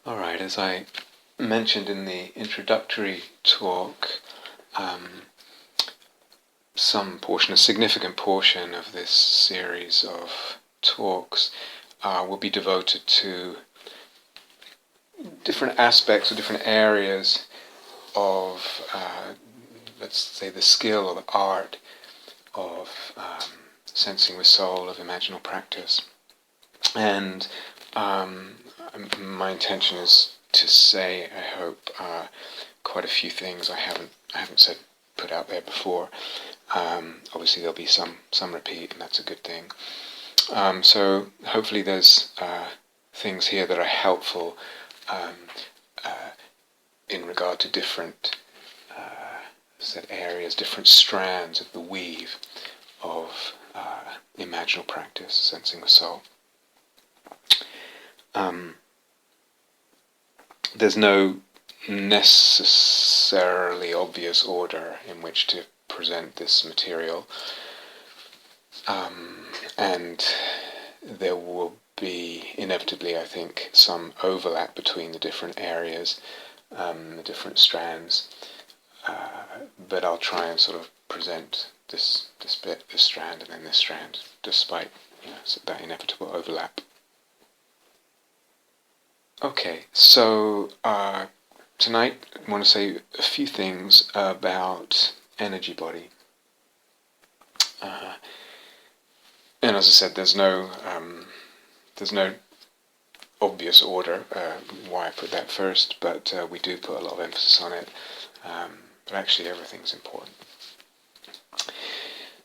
Alright, as I mentioned in the introductory talk, a significant portion of this series of talks will be devoted to different aspects or different areas of, let's say, the skill or the art of sensing with soul, of imaginal practice. And my intention is to say, I hope, quite a few things I haven't put out there before. Obviously there'll be some repeat, and that's a good thing. So hopefully there's things here that are helpful in regard to different areas, different strands of the weave of imaginal practice, sensing the soul. There's no necessarily obvious order in which to present this material, and there will be inevitably, I think, some overlap between the different areas, the different strands, but I'll try and sort of present this bit, this strand, and then this strand, despite that inevitable overlap. Okay, so tonight I want to say a few things about energy body. And as I said, there's no obvious order why I put that first, but we do put a lot of emphasis on it. But actually, everything's important.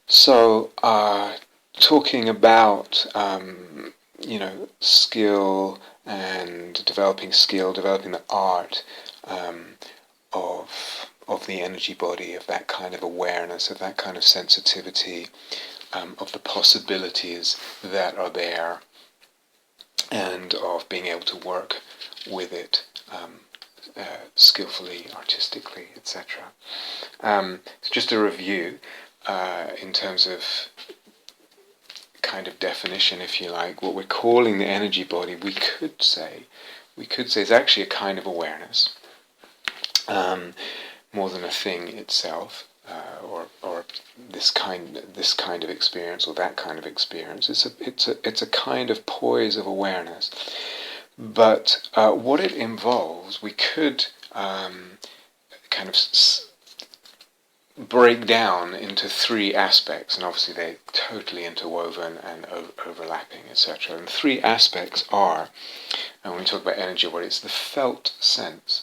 So, talking about skill and developing the art of the energy body, of that kind of awareness, of that kind of sensitivity, of the possibilities that are there, and of being able to work with it skillfully, artistically, etc. Just a review in terms of kind of definition, if you like. What we're calling the energy body, we could say is actually a kind of awareness, more than a thing itself, or this kind of experience or that kind of experience. It's a kind of poise of awareness. But what it involves, we could kind of break down into three aspects, and obviously they're totally interwoven and overlapping, etc. And three aspects are, and when we talk about energy, what it's the felt sense.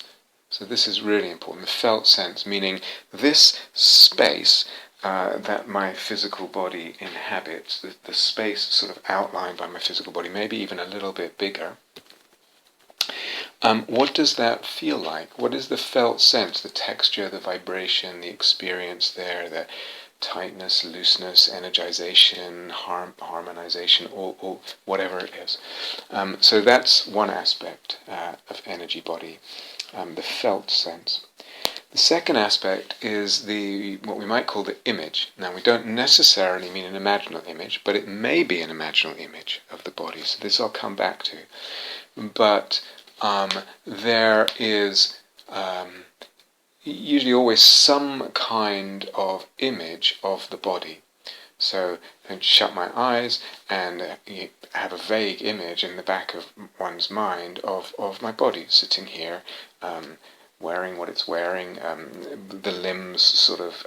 So this is really important, the felt sense, meaning this space that my physical body inhabits, the space sort of outlined by my physical body, maybe even a little bit bigger. What does that feel like? What is the felt sense, the texture, the vibration, the experience there, the tightness, looseness, energization, harmonization, or whatever it is? So that's one aspect of energy body, the felt sense. The second aspect is what we might call the image. Now, we don't necessarily mean an imaginal image, but it may be an imaginal image of the body. So this I'll come back to. But there is usually always some kind of image of the body. So I can shut my eyes and you have a vague image in the back of one's mind of my body sitting here, wearing what it's wearing, the limbs sort of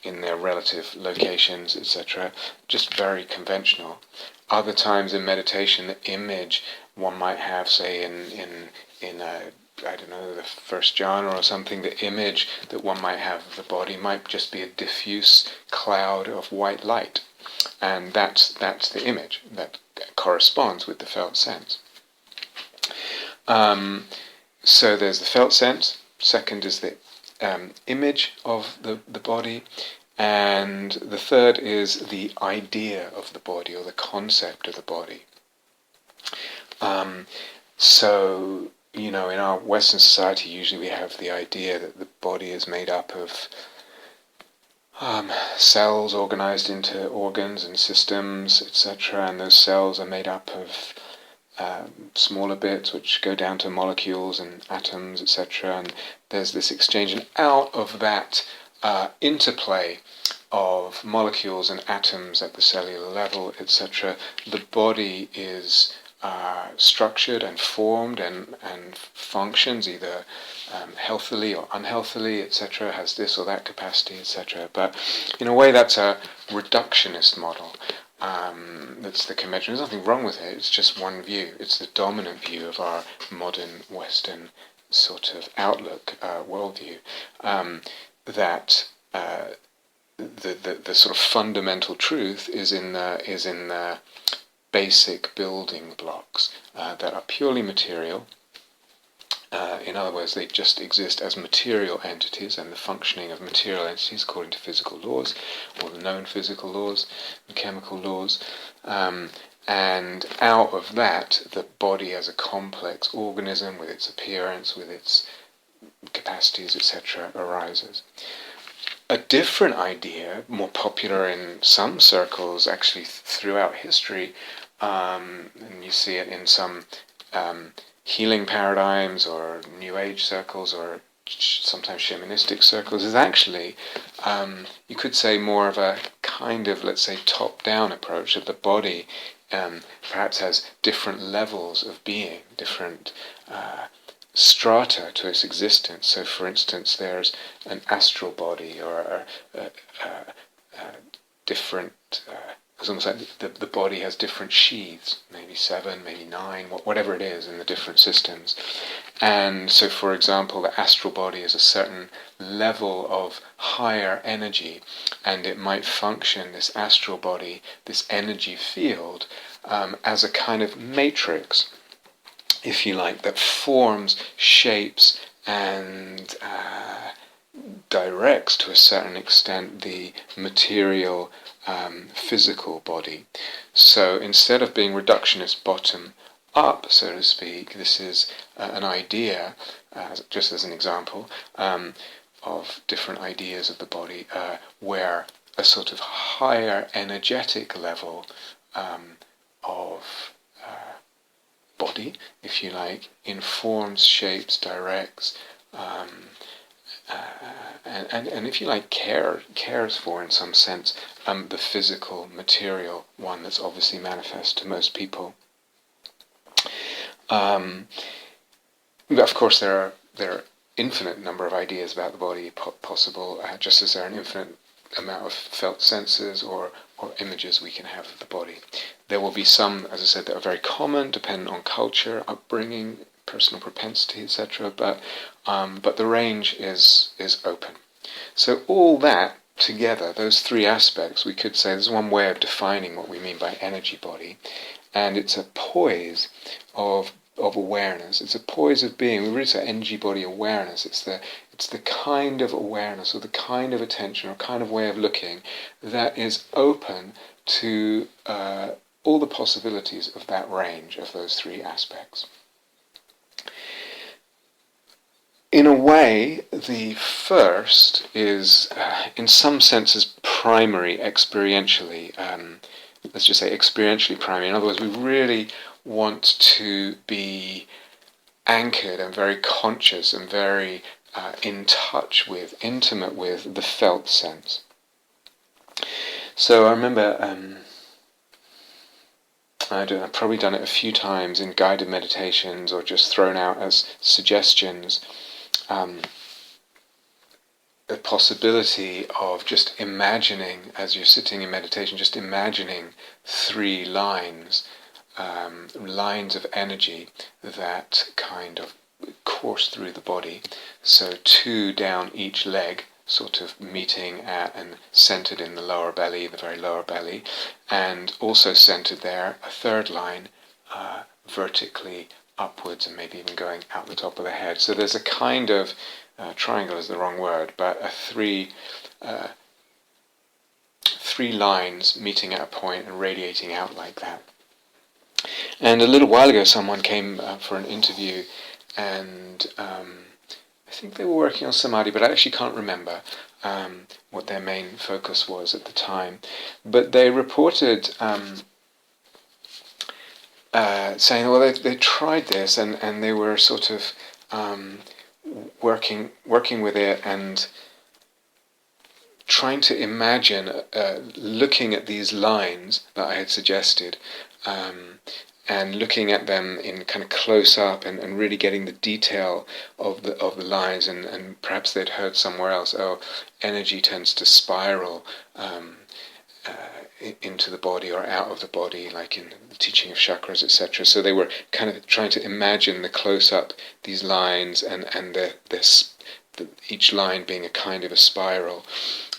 in their relative locations, etc. Just very conventional. Other times in meditation, the image one might have, say, in I don't know, the first jhana or something, the image that one might have of the body might just be a diffuse cloud of white light. And that's the image that corresponds with the felt sense. So there's the felt sense. Second is the image of the body. And the third is the idea of the body, or the concept of the body. So, in our Western society, usually we have the idea that the body is made up of cells organized into organs and systems, etc. And those cells are made up of smaller bits which go down to molecules and atoms, etc. And there's this exchange, and out of that interplay of molecules and atoms at the cellular level, etc., the body is structured and formed and functions either healthily or unhealthily, etc., has this or that capacity, etc. But in a way, that's a reductionist model. That's the convention. There's nothing wrong with it. It's just one view. It's the dominant view of our modern Western sort of outlook, worldview. That the sort of fundamental truth is in the basic building blocks that are purely material. In other words, they just exist as material entities, and the functioning of material entities according to physical laws, or the known physical laws and chemical laws. And out of that, the body as a complex organism with its appearance, with its capacities, etc., arises. A different idea, more popular in some circles, actually throughout history, and you see it in some healing paradigms or New Age circles or sometimes shamanistic circles, is actually, you could say, more of a kind of, let's say, top-down approach, that the body perhaps has different levels of being, different strata to its existence. So, for instance, there's an astral body, or different. It's almost like the body has different sheaths, maybe 7, maybe 9, whatever it is in the different systems. And so, for example, the astral body is a certain level of higher energy, and it might function, this astral body, this energy field, as a kind of matrix, if you like, that forms, shapes, and directs to a certain extent the material physical body. So instead of being reductionist bottom up, so to speak, this is an idea, just as an example, of different ideas of the body, where a sort of higher energetic level of body, if you like, informs, shapes, directs, and if you like, cares for, in some sense, the physical, material one that's obviously manifest to most people. But of course, there are infinite number of ideas about the body possible, just as there are an infinite amount of felt senses or images we can have of the body. There will be some, as I said, that are very common, dependent on culture, upbringing, personal propensity, etc. But the range is open. So all that together, those three aspects, we could say there's one way of defining what we mean by energy body, and it's a poise of awareness. It's a poise of being. We really say energy body awareness. It's the kind of awareness, or the kind of attention, or kind of way of looking that is open to all the possibilities of that range of those three aspects. In a way, the first is, in some senses, primary experientially. Let's just say experientially primary. In other words, we really want to be anchored and very conscious and very in touch with, intimate with the felt sense. So I remember, I've probably done it a few times in guided meditations or just thrown out as suggestions. The possibility of just imagining, as you're sitting in meditation, just imagining 3 lines of energy that kind of course through the body. So 2 down each leg, sort of meeting at and centered in the lower belly, the very lower belly, and also centered there, a 3rd line vertically upwards and maybe even going out the top of the head. So there's a kind of, triangle is the wrong word, but a 3 lines meeting at a point and radiating out like that. And a little while ago someone came for an interview, and I think they were working on samadhi, but I actually can't remember what their main focus was at the time. But they reported saying, well, they tried this and they were sort of working with it and trying to imagine, looking at these lines that I had suggested, and looking at them in kind of close up and really getting the detail of the lines, and perhaps they'd heard somewhere else, oh, energy tends to spiral into the body or out of the body, like in the teaching of chakras, etc. So they were kind of trying to imagine the close up, these lines, and each line being a kind of a spiral.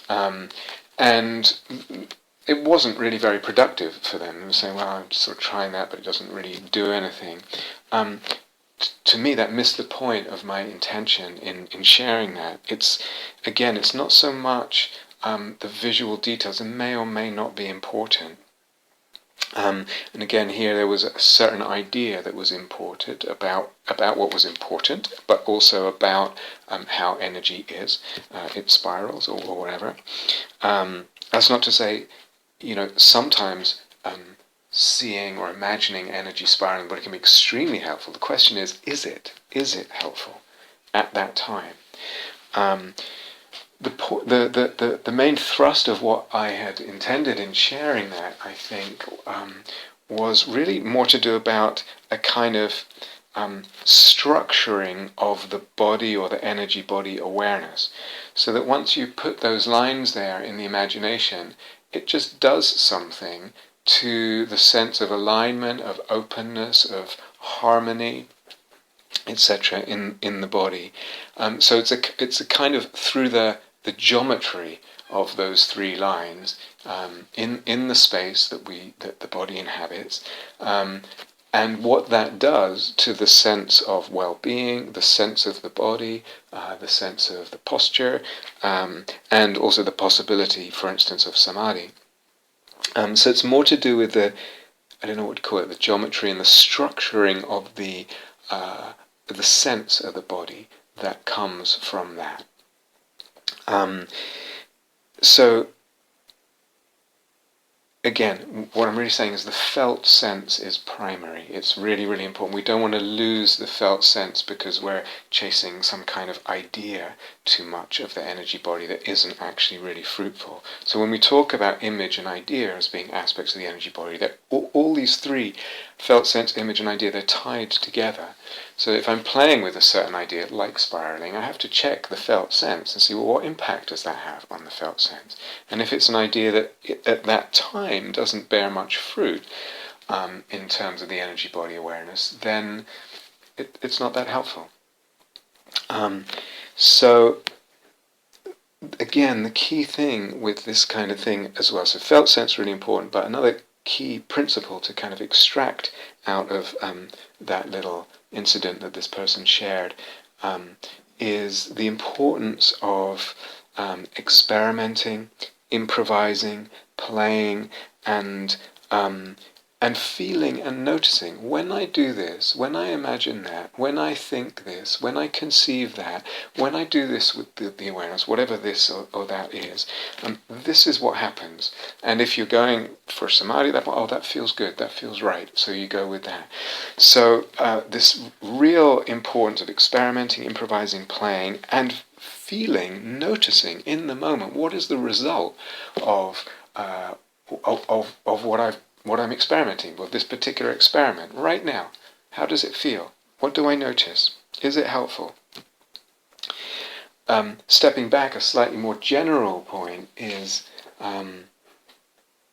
And it wasn't really very productive for them. They were saying, well, I'm sort of trying that, but it doesn't really do anything. To me, that missed the point of my intention in sharing that. It's not so much the visual details. They may or may not be important. And again, here there was a certain idea that was imported about what was important, but also about how energy is. It spirals or whatever. That's not to say, sometimes seeing or imagining energy spiraling, but it can be extremely helpful. The question is it helpful at that time? The main thrust of what I had intended in sharing that, I think, was really more to do about a kind of structuring of the body or the energy body awareness, so that once you put those lines there in the imagination, it just does something to the sense of alignment, of openness, of harmony, etc. in the body. So it's a kind of through the geometry of those three lines in the space that the body inhabits, and what that does to the sense of well-being, the sense of the body, the sense of the posture, and also the possibility, for instance, of samadhi. So it's more to do with I don't know what to call it, the geometry and the structuring of the sense of the body that comes from that. So again, what I'm really saying is the felt sense is primary. It's really, really important. We don't want to lose the felt sense because we're chasing some kind of idea too much of the energy body that isn't actually really fruitful. So when we talk about image and idea as being aspects of the energy body, that all these three, felt sense, image and idea, they're tied together. So if I'm playing with a certain idea, like spiraling, I have to check the felt sense and see, well, what impact does that have on the felt sense? And if it's an idea that at that time doesn't bear much fruit in terms of the energy body awareness, then it's not that helpful. So again, the key thing with this kind of thing as well, so felt sense really important, but another key principle to kind of extract out of that little incident that this person shared is the importance of experimenting, improvising, playing, and feeling and noticing. When I do this, when I imagine that, when I think this, when I conceive that, when I do this with the awareness, whatever this or that is, this is what happens. And if you're going for samadhi, that feels good, that feels right, so you go with that. So this real importance of experimenting, improvising, playing, and feeling, noticing in the moment, what is the result of what I'm experimenting with, this particular experiment right now. How does it feel? What do I notice? Is it helpful? Stepping back, a slightly more general point is,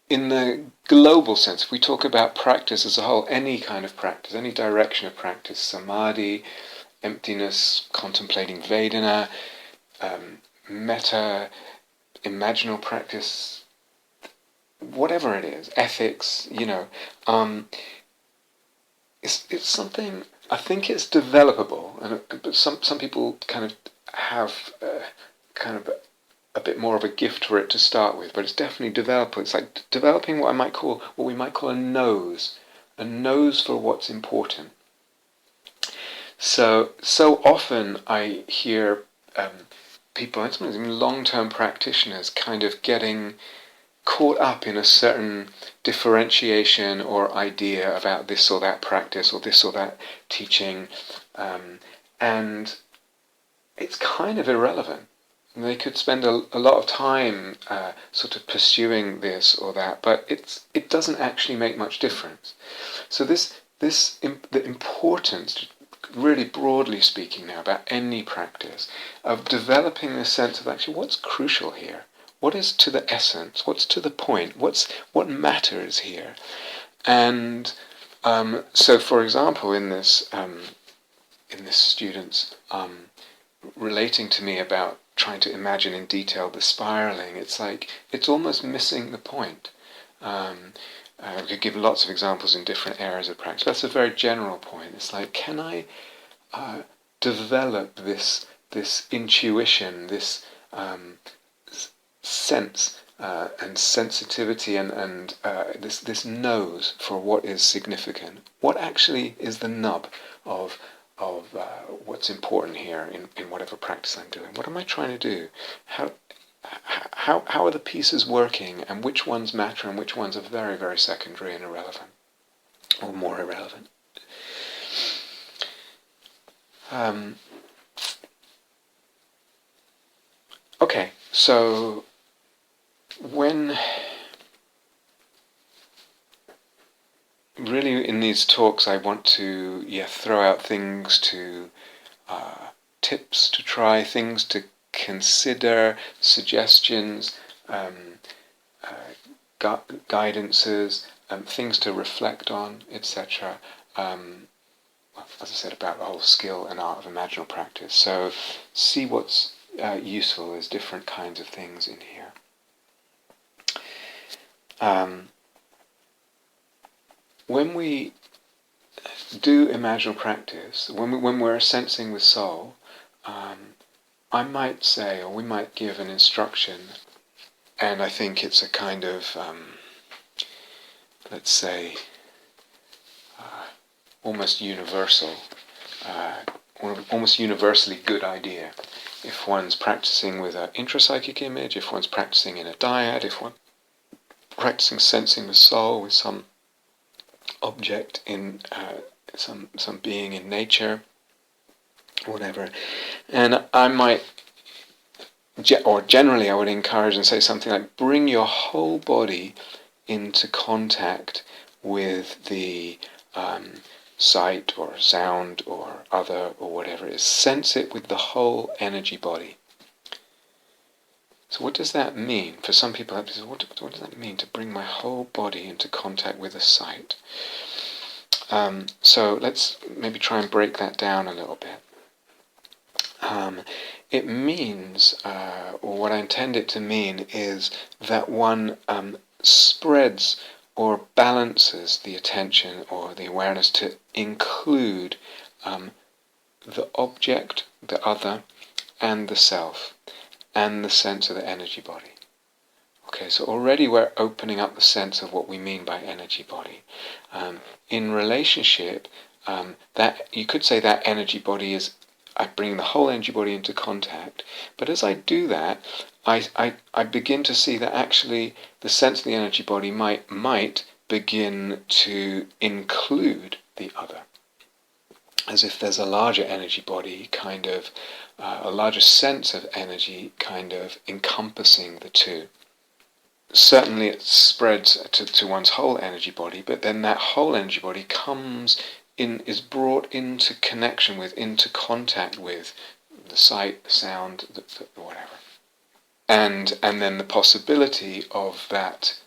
in the global sense, if we talk about practice as a whole, any kind of practice, any direction of practice, samadhi, emptiness, contemplating Vedana, metta, imaginal practice, whatever it is, ethics, it's something. I think it's developable, but some people kind of have kind of a bit more of a gift for it to start with. But it's definitely developable. It's like developing what we might call a nose for what's important. So often I hear people, and sometimes even long-term practitioners, kind of getting caught up in a certain differentiation or idea about this or that practice or this or that teaching, and it's kind of irrelevant. They could spend a lot of time sort of pursuing this or that, but it doesn't actually make much difference. So the importance, really broadly speaking now, about any practice, of developing this sense of actually what's crucial here, what is to the essence, what's to the point, what matters here. And so, for example, in this student's relating to me about trying to imagine in detail the spiraling, it's like it's almost missing the point. We could give lots of examples in different areas of practice. That's a very general point. It's like, can I develop this intuition, this sense and sensitivity, and this nose for what is significant? What actually is the nub of what's important here in whatever practice I'm doing? What am I trying to do? How are the pieces working, and which ones matter and which ones are very, very secondary and irrelevant, or more irrelevant? Okay, so when really in these talks I want to throw out things to tips to try, things to consider, suggestions, guidances, things to reflect on, etc. As I said, about the whole skill and art of imaginal practice. So see what's useful as different kinds of things in here. When we do imaginal practice, when we're sensing the soul, I might say, or we might give an instruction, and I think it's a kind of, let's say, almost universal, almost universally good idea. If one's practicing with an intrapsychic image, if one's practicing in a dyad, if one's practicing sensing the soul with some object in some being in nature, whatever. And I might, or generally I would encourage and say something like, bring your whole body into contact with the sight or sound or other or whatever it is. Sense it with the whole energy body. So what does that mean? For some people, what does that mean to bring my whole body into contact with a sight? So let's maybe try and break that down a little bit. It means, or what I intend it to mean, is that one spreads or balances the attention or the awareness to include the object, the other, and the self, and the sense of the energy body. Okay, so already we're opening up the sense of what we mean by energy body. In relationship, that you could say that energy body is, I bring the whole energy body into contact, but as I do that, I begin to see that actually the sense of the energy body might begin to include the other, as if there's a larger energy body, kind of a larger sense of energy kind of encompassing the two. Certainly it spreads to one's whole energy body, but then that whole energy body is brought into connection with, into contact with the sight, the sound, the whatever. And then the possibility of that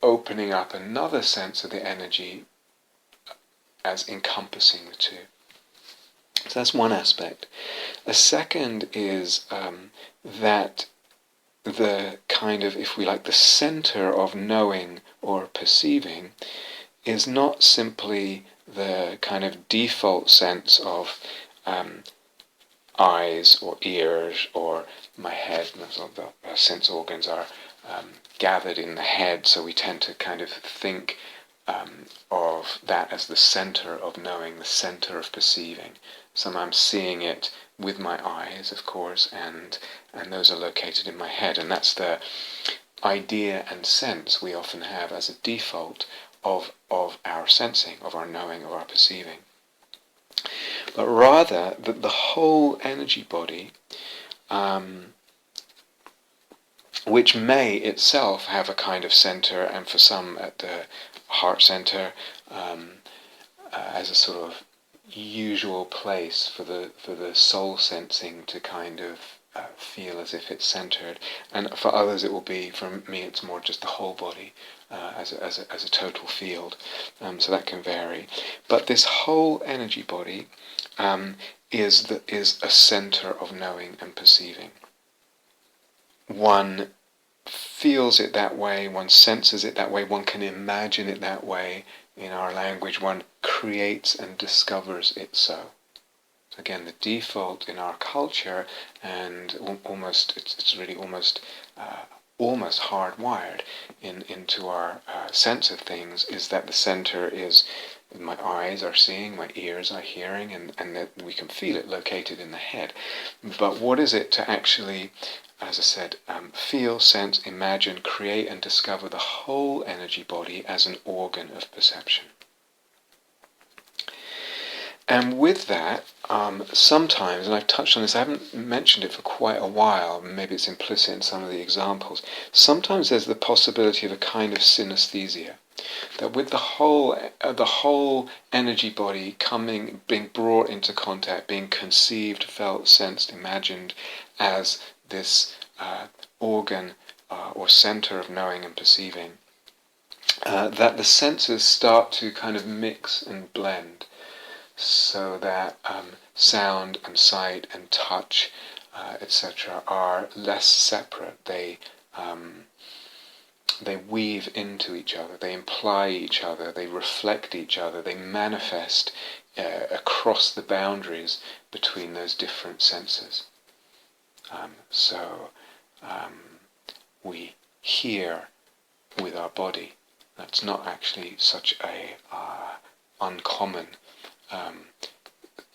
opening up another sense of the energy as encompassing the two. So that's one aspect. A second is that the kind of, if we like, the center of knowing or perceiving is not simply the kind of default sense of eyes or ears or my head. The sense organs are gathered in the head, so we tend to kind of think of that as the center of knowing, the center of perceiving. So I'm seeing it with my eyes, of course, and those are located in my head, and that's the idea and sense we often have as a default of our sensing, of our knowing, of our perceiving. But rather that the whole energy body, which may itself have a kind of center, and for some at the heart center, as a sort of usual place for the soul sensing to kind of feel as if it's centered, and for others it will be, for me it's more just the whole body as a total field, so that can vary. But this whole energy body is a center of knowing and perceiving. One feels it that way, one senses it that way, one can imagine it that way. In our language, one creates and discovers it so. Again, the default in our culture, and almost it's really almost hardwired into our sense of things, is that the center is my eyes are seeing, my ears are hearing, and that we can feel it located in the head. But what is it to actually, as I said, feel, sense, imagine, create and discover the whole energy body as an organ of perception? And with that, sometimes, and I've touched on this, I haven't mentioned it for quite a while, maybe it's implicit in some of the examples, sometimes there's the possibility of a kind of synesthesia, that with the whole energy body being brought into contact, being conceived, felt, sensed, imagined as this organ or center of knowing and perceiving, that the senses start to kind of mix and blend, so that sound and sight and touch, etc., are less separate. They weave into each other, they imply each other, they reflect each other, they manifest across the boundaries between those different senses. So we hear with our body. That's not actually such a uncommon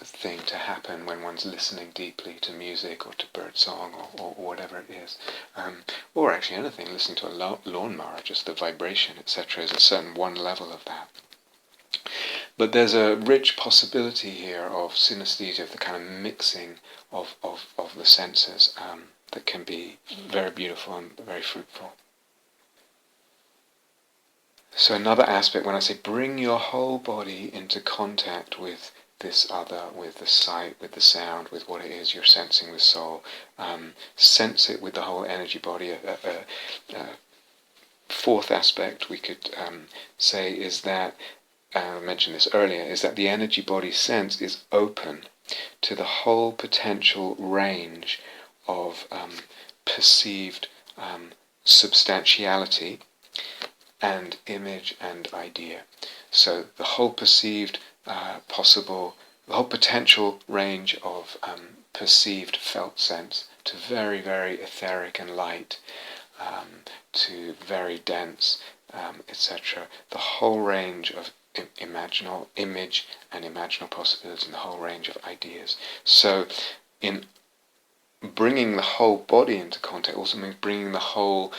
thing to happen when one's listening deeply to music or to birdsong or whatever it is, or actually anything, listening to a lawnmower, just the vibration, etc., is a certain one level of that. But there's a rich possibility here of synesthesia, of the kind of mixing of the senses, that can be very beautiful and very fruitful. So another aspect, when I say bring your whole body into contact with this other, with the sight, with the sound, with what it is you're sensing with soul, sense it with the whole energy body. A fourth aspect we could say is that, I mentioned this earlier, is that the energy body sense is open to the whole potential range of perceived substantiality and image and idea. So the whole perceived the whole potential range of perceived felt sense, to very, very etheric and light, to very dense, etc. The whole range of imaginal image and imaginal possibilities, and the whole range of ideas. So in bringing the whole body into contact also means bringing the whole,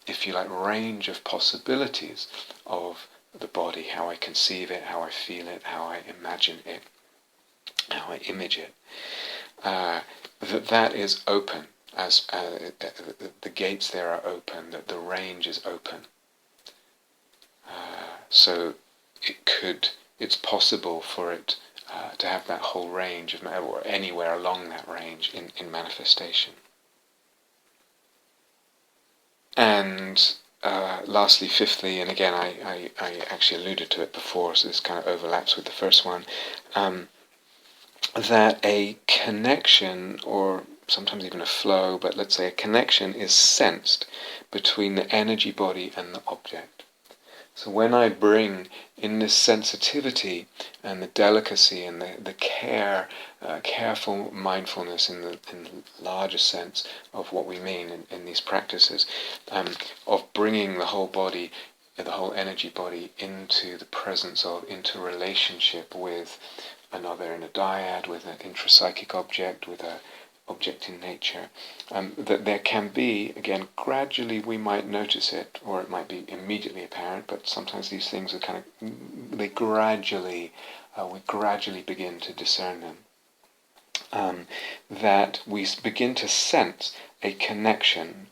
if you like, range of possibilities of the body, how I conceive it, how I feel it, how I imagine it, how I image it, that is open, as the gates there are open, that the range is open. So it's possible for it to have that whole range of, or anywhere along that range in manifestation. And lastly, fifthly, and again I actually alluded to it before, so this kind of overlaps with the first one, that a connection, or sometimes even a flow, but let's say a connection, is sensed between the energy body and the object. So when I bring in this sensitivity and the delicacy and the careful mindfulness in the larger sense of what we mean in these practices, of bringing the whole body the whole energy body into the presence of, into relationship with another in a dyad, with an intrapsychic object, with a object in nature, that there can be, again, gradually we might notice it, or it might be immediately apparent, but sometimes these things are kind of, we gradually begin to discern them. That we begin to sense a connection,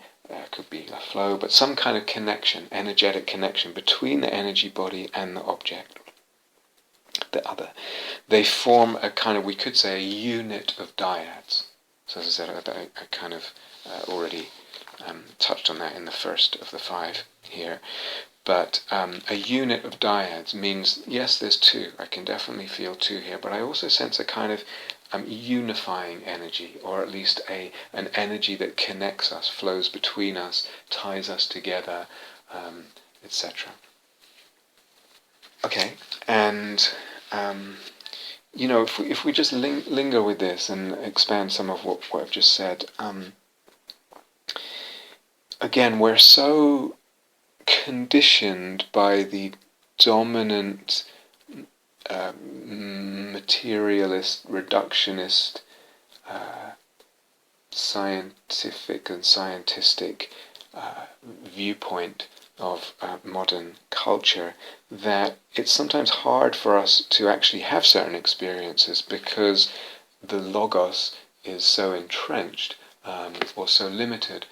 could be a flow, but some kind of connection, energetic connection between the energy body and the object, the other. They form a kind of, we could say, a unit of dyads. So as I said, I kind of already touched on that in the first of the 5 here. But a unit of dyads means, yes, there's 2. I can definitely feel 2 here, but I also sense a kind of unifying energy, or at least an energy that connects us, flows between us, ties us together, etc. Okay, and if we just linger with this and expand some of what I've just said, again, we're so conditioned by the dominant materialist, reductionist, scientific and scientistic viewpoint of modern culture, that it's sometimes hard for us to actually have certain experiences because the logos is so entrenched or so limited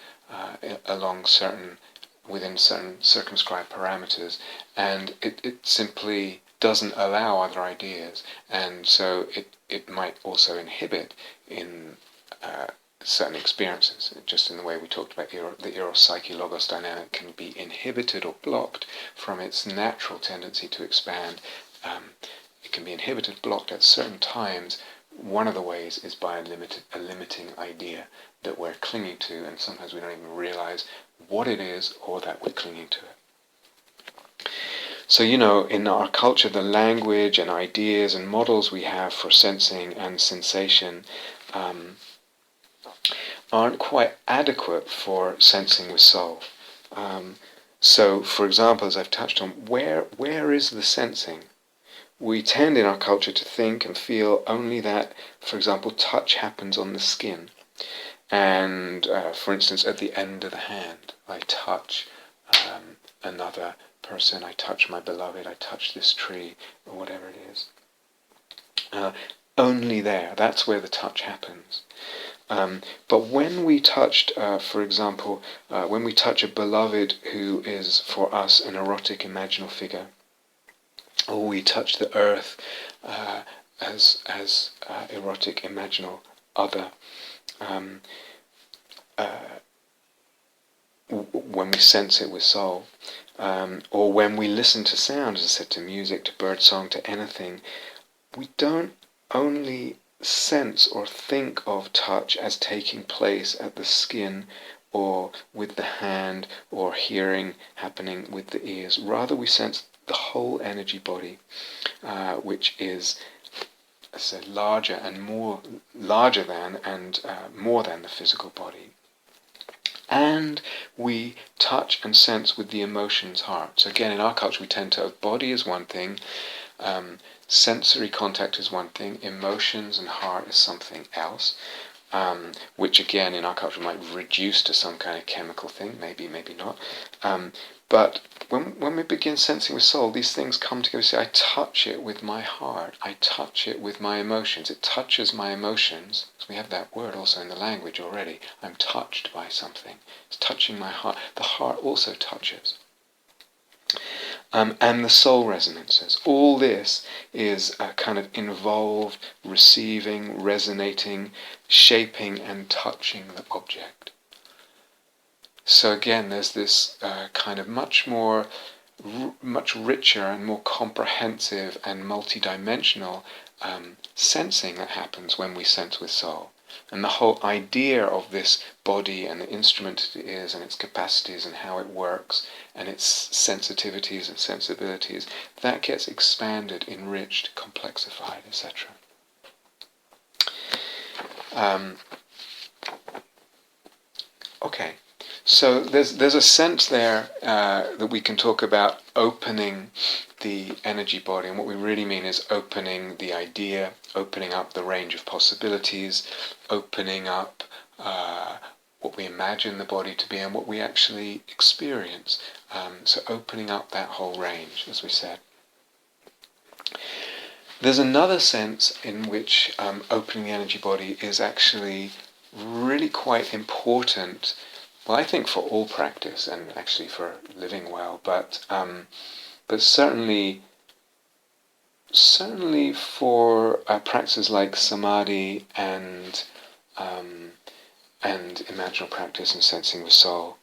within certain circumscribed parameters, and it simply doesn't allow other ideas, and so it might also inhibit in certain experiences, just in the way we talked about the eros-psyche-logos dynamic can be inhibited or blocked from its natural tendency to expand. It can be inhibited, blocked at certain times. One of the ways is by a limiting idea that we're clinging to, and sometimes we don't even realize what it is or that we're clinging to it. So, in our culture, the language and ideas and models we have for sensing and sensation aren't quite adequate for sensing with soul. So, for example, as I've touched on, where is the sensing? We tend in our culture to think and feel only that, for example, touch happens on the skin. And, for instance, at the end of the hand, I touch another person, I touch my beloved, I touch this tree, or whatever it is. Only there, that's where the touch happens. But when we touched, for example, when we touch a beloved who is for us an erotic-imaginal figure, or we touch the earth as erotic-imaginal other, when we sense it with soul, or when we listen to sound, as I said, to music, to birdsong, to anything, we don't only sense or think of touch as taking place at the skin or with the hand, or hearing happening with the ears. Rather, we sense the whole energy body, which is, as I said, larger than and more than the physical body. And we touch and sense with the emotions heart. So again, in our culture, we tend to, body is one thing, sensory contact is one thing, emotions and heart is something else, which again in our culture might reduce to some kind of chemical thing, maybe not. But when we begin sensing with soul, these things come together. Say, I touch it with my heart, I touch it with my emotions, it touches my emotions. So we have that word also in the language already. I'm touched by something. It's touching my heart. The heart also touches. And the soul resonances. All this is a kind of involved receiving, resonating, shaping and touching the object. So again, there's this kind of much richer and more comprehensive and multidimensional sensing that happens when we sense with soul. And the whole idea of this body and the instrument it is and its capacities and how it works and its sensitivities and sensibilities, that gets expanded, enriched, complexified, etc. Okay, So there's a sense there that we can talk about opening the energy body, and what we really mean is opening the idea, opening up the range of possibilities, opening up what we imagine the body to be and what we actually experience. So opening up that whole range, as we said. There's another sense in which opening the energy body is actually really quite important. Well, I think for all practice and actually for living well, but certainly for practices like samadhi and imaginal practice and sensing the soul.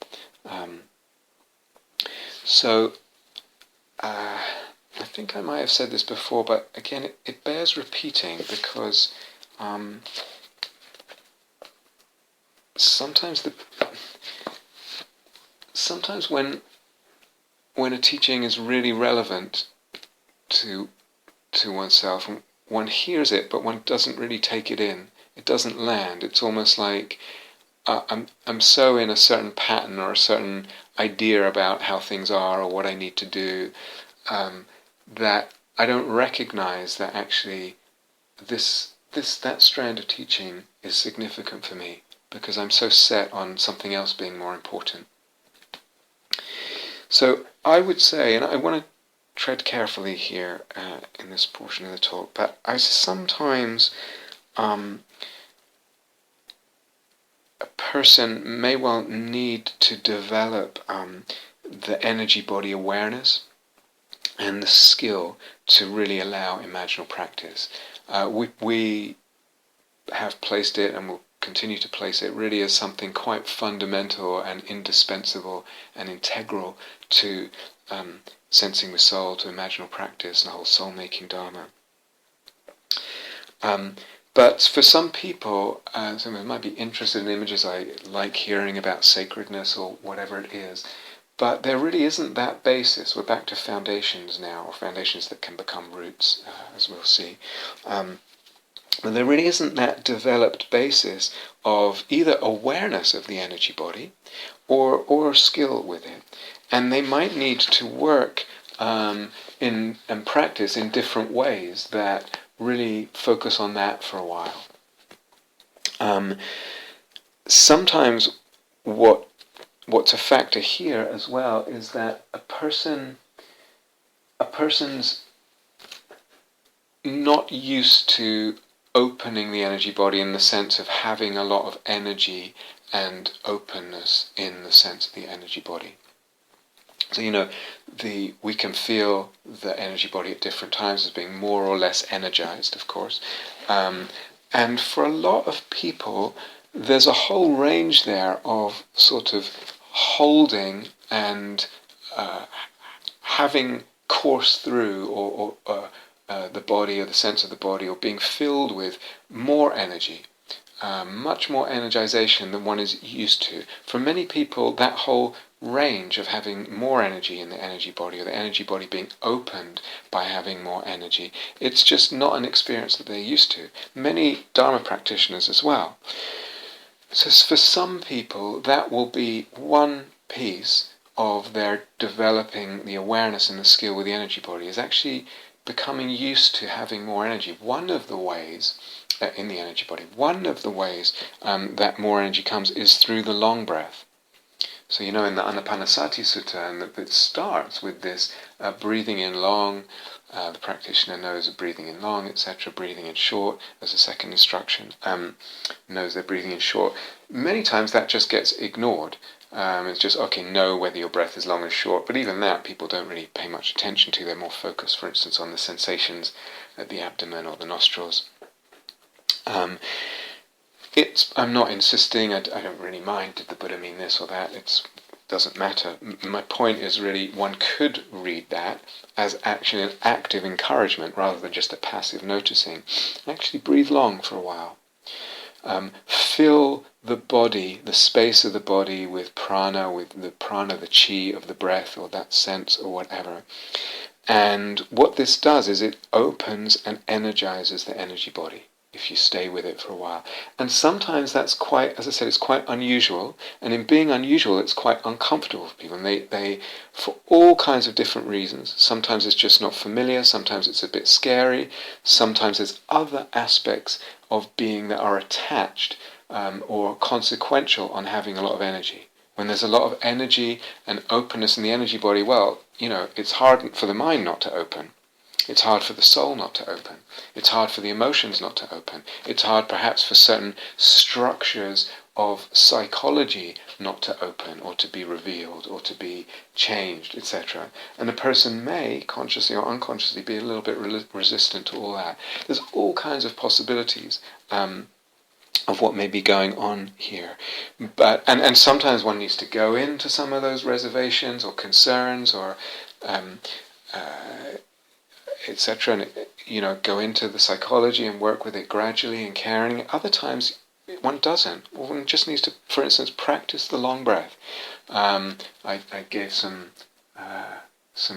I think I might have said this before, but again, it bears repeating because sometimes when a teaching is really relevant to oneself, one hears it, but one doesn't really take it in. It doesn't land. It's almost like I'm so in a certain pattern or a certain idea about how things are or what I need to do that I don't recognize that actually that strand of teaching is significant for me because I'm so set on something else being more important. So I would say, and I want to tread carefully here in this portion of the talk, but I sometimes a person may well need to develop the energy body awareness and the skill to really allow imaginal practice. We have placed it and will continue to place it really as something quite fundamental and indispensable and integral to sensing the soul, to imaginal practice and the whole soul-making dharma. But for some people, some might be interested in images I like hearing about sacredness or whatever it is, but there really isn't that basis. We're back to foundations now, or foundations that can become roots, as we'll see. But there really isn't that developed basis of either awareness of the energy body or skill with it. And they might need to work and practice in different ways that really focus on that for a while. Sometimes what's a factor here as well is that a person's not used to opening the energy body in the sense of having a lot of energy and openness in the sense of the energy body. So we can feel the energy body at different times as being more or less energized, of course. And for a lot of people, there's a whole range there of sort of holding and having coursed through or the body or the sense of the body or being filled with more energy, much more energization than one is used to. For many people, that whole range of having more energy in the energy body or the energy body being opened by having more energy, it's just not an experience that they're used to. Many Dharma practitioners as well. So for some people, that will be one piece of their developing the awareness and the skill with the energy body, is actually becoming used to having more energy. One of the ways in the energy body, one of the ways that more energy comes is through the long breath. So in the Anapanasati Sutta, and it starts with this breathing in long. The practitioner knows that breathing in long, etc., breathing in short as a second instruction, knows they're breathing in short. Many times that just gets ignored. It's just, okay, know whether your breath is long or short, but even that people don't really pay much attention to. They're more focused, for instance, on the sensations at the abdomen or the nostrils. I'm not insisting, I don't really mind, did the Buddha mean this or that, it doesn't matter. My point is really, one could read that as actually an active encouragement rather than just a passive noticing. Actually breathe long for a while. Fill the body, the space of the body with prana, the chi of the breath or that sense or whatever. And what this does is it opens and energizes the energy body. if you stay with it for a while. And sometimes that's quite, as I said, it's quite unusual. And in being unusual, it's quite uncomfortable for people. And they for all kinds of different reasons. Sometimes it's just not familiar. Sometimes it's a bit scary. Sometimes there's other aspects of being that are attached or consequential on having a lot of energy. When there's a lot of energy and openness in the energy body, well, it's hard for the mind not to open. It's hard for the soul not to open. It's hard for the emotions not to open. It's hard perhaps for certain structures of psychology not to open or to be revealed or to be changed, etc. And the person may, consciously or unconsciously, be a little bit resistant to all that. There's all kinds of possibilities of what may be going on here. But and sometimes one needs to go into some of those reservations or concerns or etc. And go into the psychology and work with it gradually and caring. Other times one doesn't. One just needs to, for instance, practice the long breath. I gave some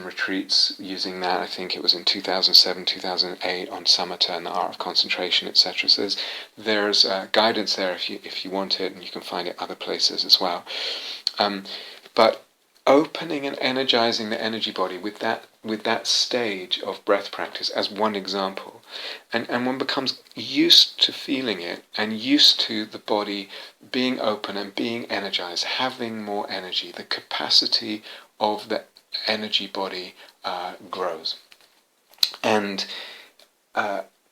retreats using that. I think it was in 2007, 2008 on samatha and the art of concentration, etc. So there's guidance there if you want it, and you can find it other places as well. But opening and energizing the energy body with that stage of breath practice as one example, and one becomes used to feeling it and used to the body being open and being energized, having more energy. The capacity of the energy body grows. And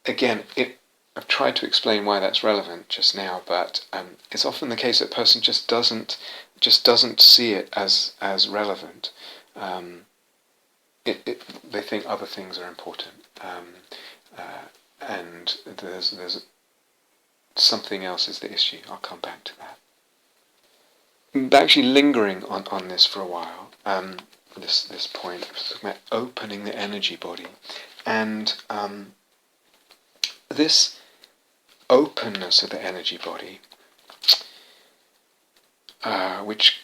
again, I've tried to explain why that's relevant just now, but it's often the case that a person just doesn't see it as relevant. They think other things are important, and there's something else is the issue. I'll come back to that. But actually lingering on this for a while, this point, I was talking about opening the energy body, and this openness of the energy body, which,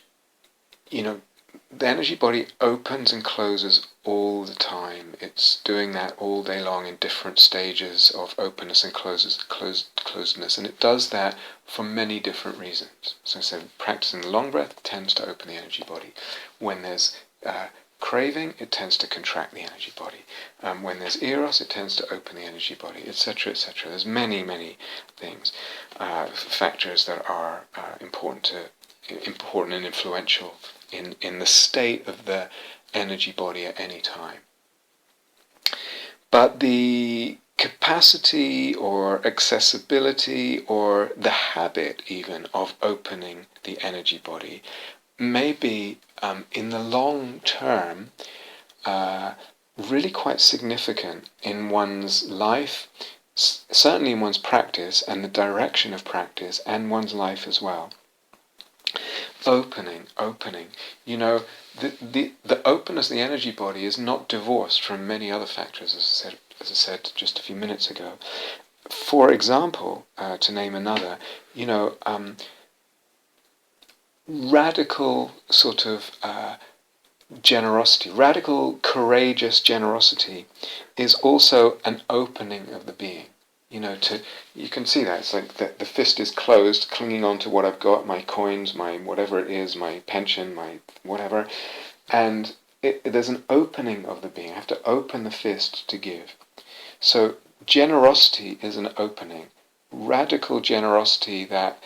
the energy body opens and closes all the time. It's doing that all day long in different stages of openness and closedness, and it does that for many different reasons. So I said, practicing the long breath tends to open the energy body. When there's craving, it tends to contract the energy body. When there's eros, it tends to open the energy body, etc., etc. There's many, many things, factors that are important and influential in the state of the energy body at any time. But the capacity or accessibility or the habit even of opening the energy body may be, in the long term, really quite significant in one's life, certainly in one's practice and the direction of practice, and one's life as well. Opening. The openness of the energy body is not divorced from many other factors, as I said just a few minutes ago. For example, to name another, radical sort of generosity, radical courageous generosity is also an opening of the being. You can see that. It's like the fist is closed, clinging on to what I've got, my coins, my whatever it is, my pension, my whatever, and there's an opening of the being. I have to open the fist to give. So generosity is an opening. Radical generosity that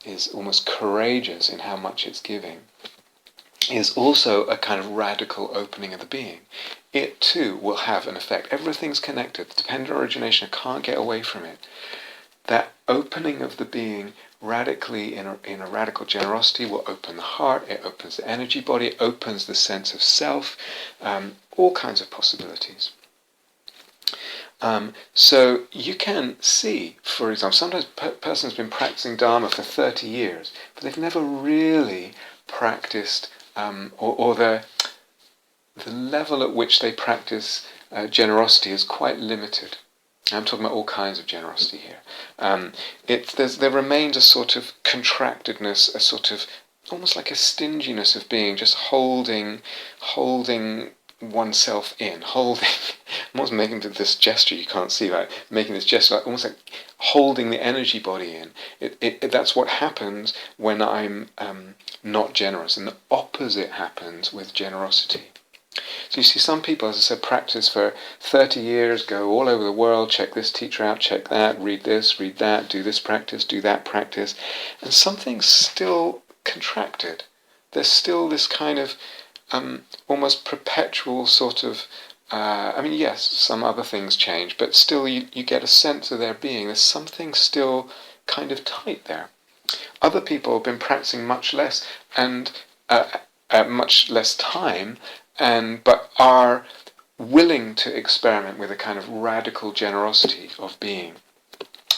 is almost courageous in how much it's giving is also a kind of radical opening of the being. It too will have an effect. Everything's connected. The dependent origination, I can't get away from it. That opening of the being radically in a radical generosity will open the heart, it opens the energy body, it opens the sense of self, all kinds of possibilities. So you can see, for example, sometimes a person's been practicing Dharma for 30 years, but they've never really practiced, or the level at which they practice generosity is quite limited. I'm talking about all kinds of generosity here. There remains a sort of contractedness, a sort of almost like a stinginess of being, just holding oneself in, holding. I'm almost making this gesture you can't see, like making this gesture, like almost like holding the energy body in. That's what happens when I'm not generous, and the opposite happens with generosity. So you see, some people, as I said, practice for 30 years, go all over the world, check this teacher out, check that, read this, read that, do this practice, do that practice, and something's still contracted. There's still this kind of almost perpetual sort of, yes, some other things change, but still you get a sense of there being, there's something still kind of tight there. Other people have been practicing much less and much less time, but are willing to experiment with a kind of radical generosity of being,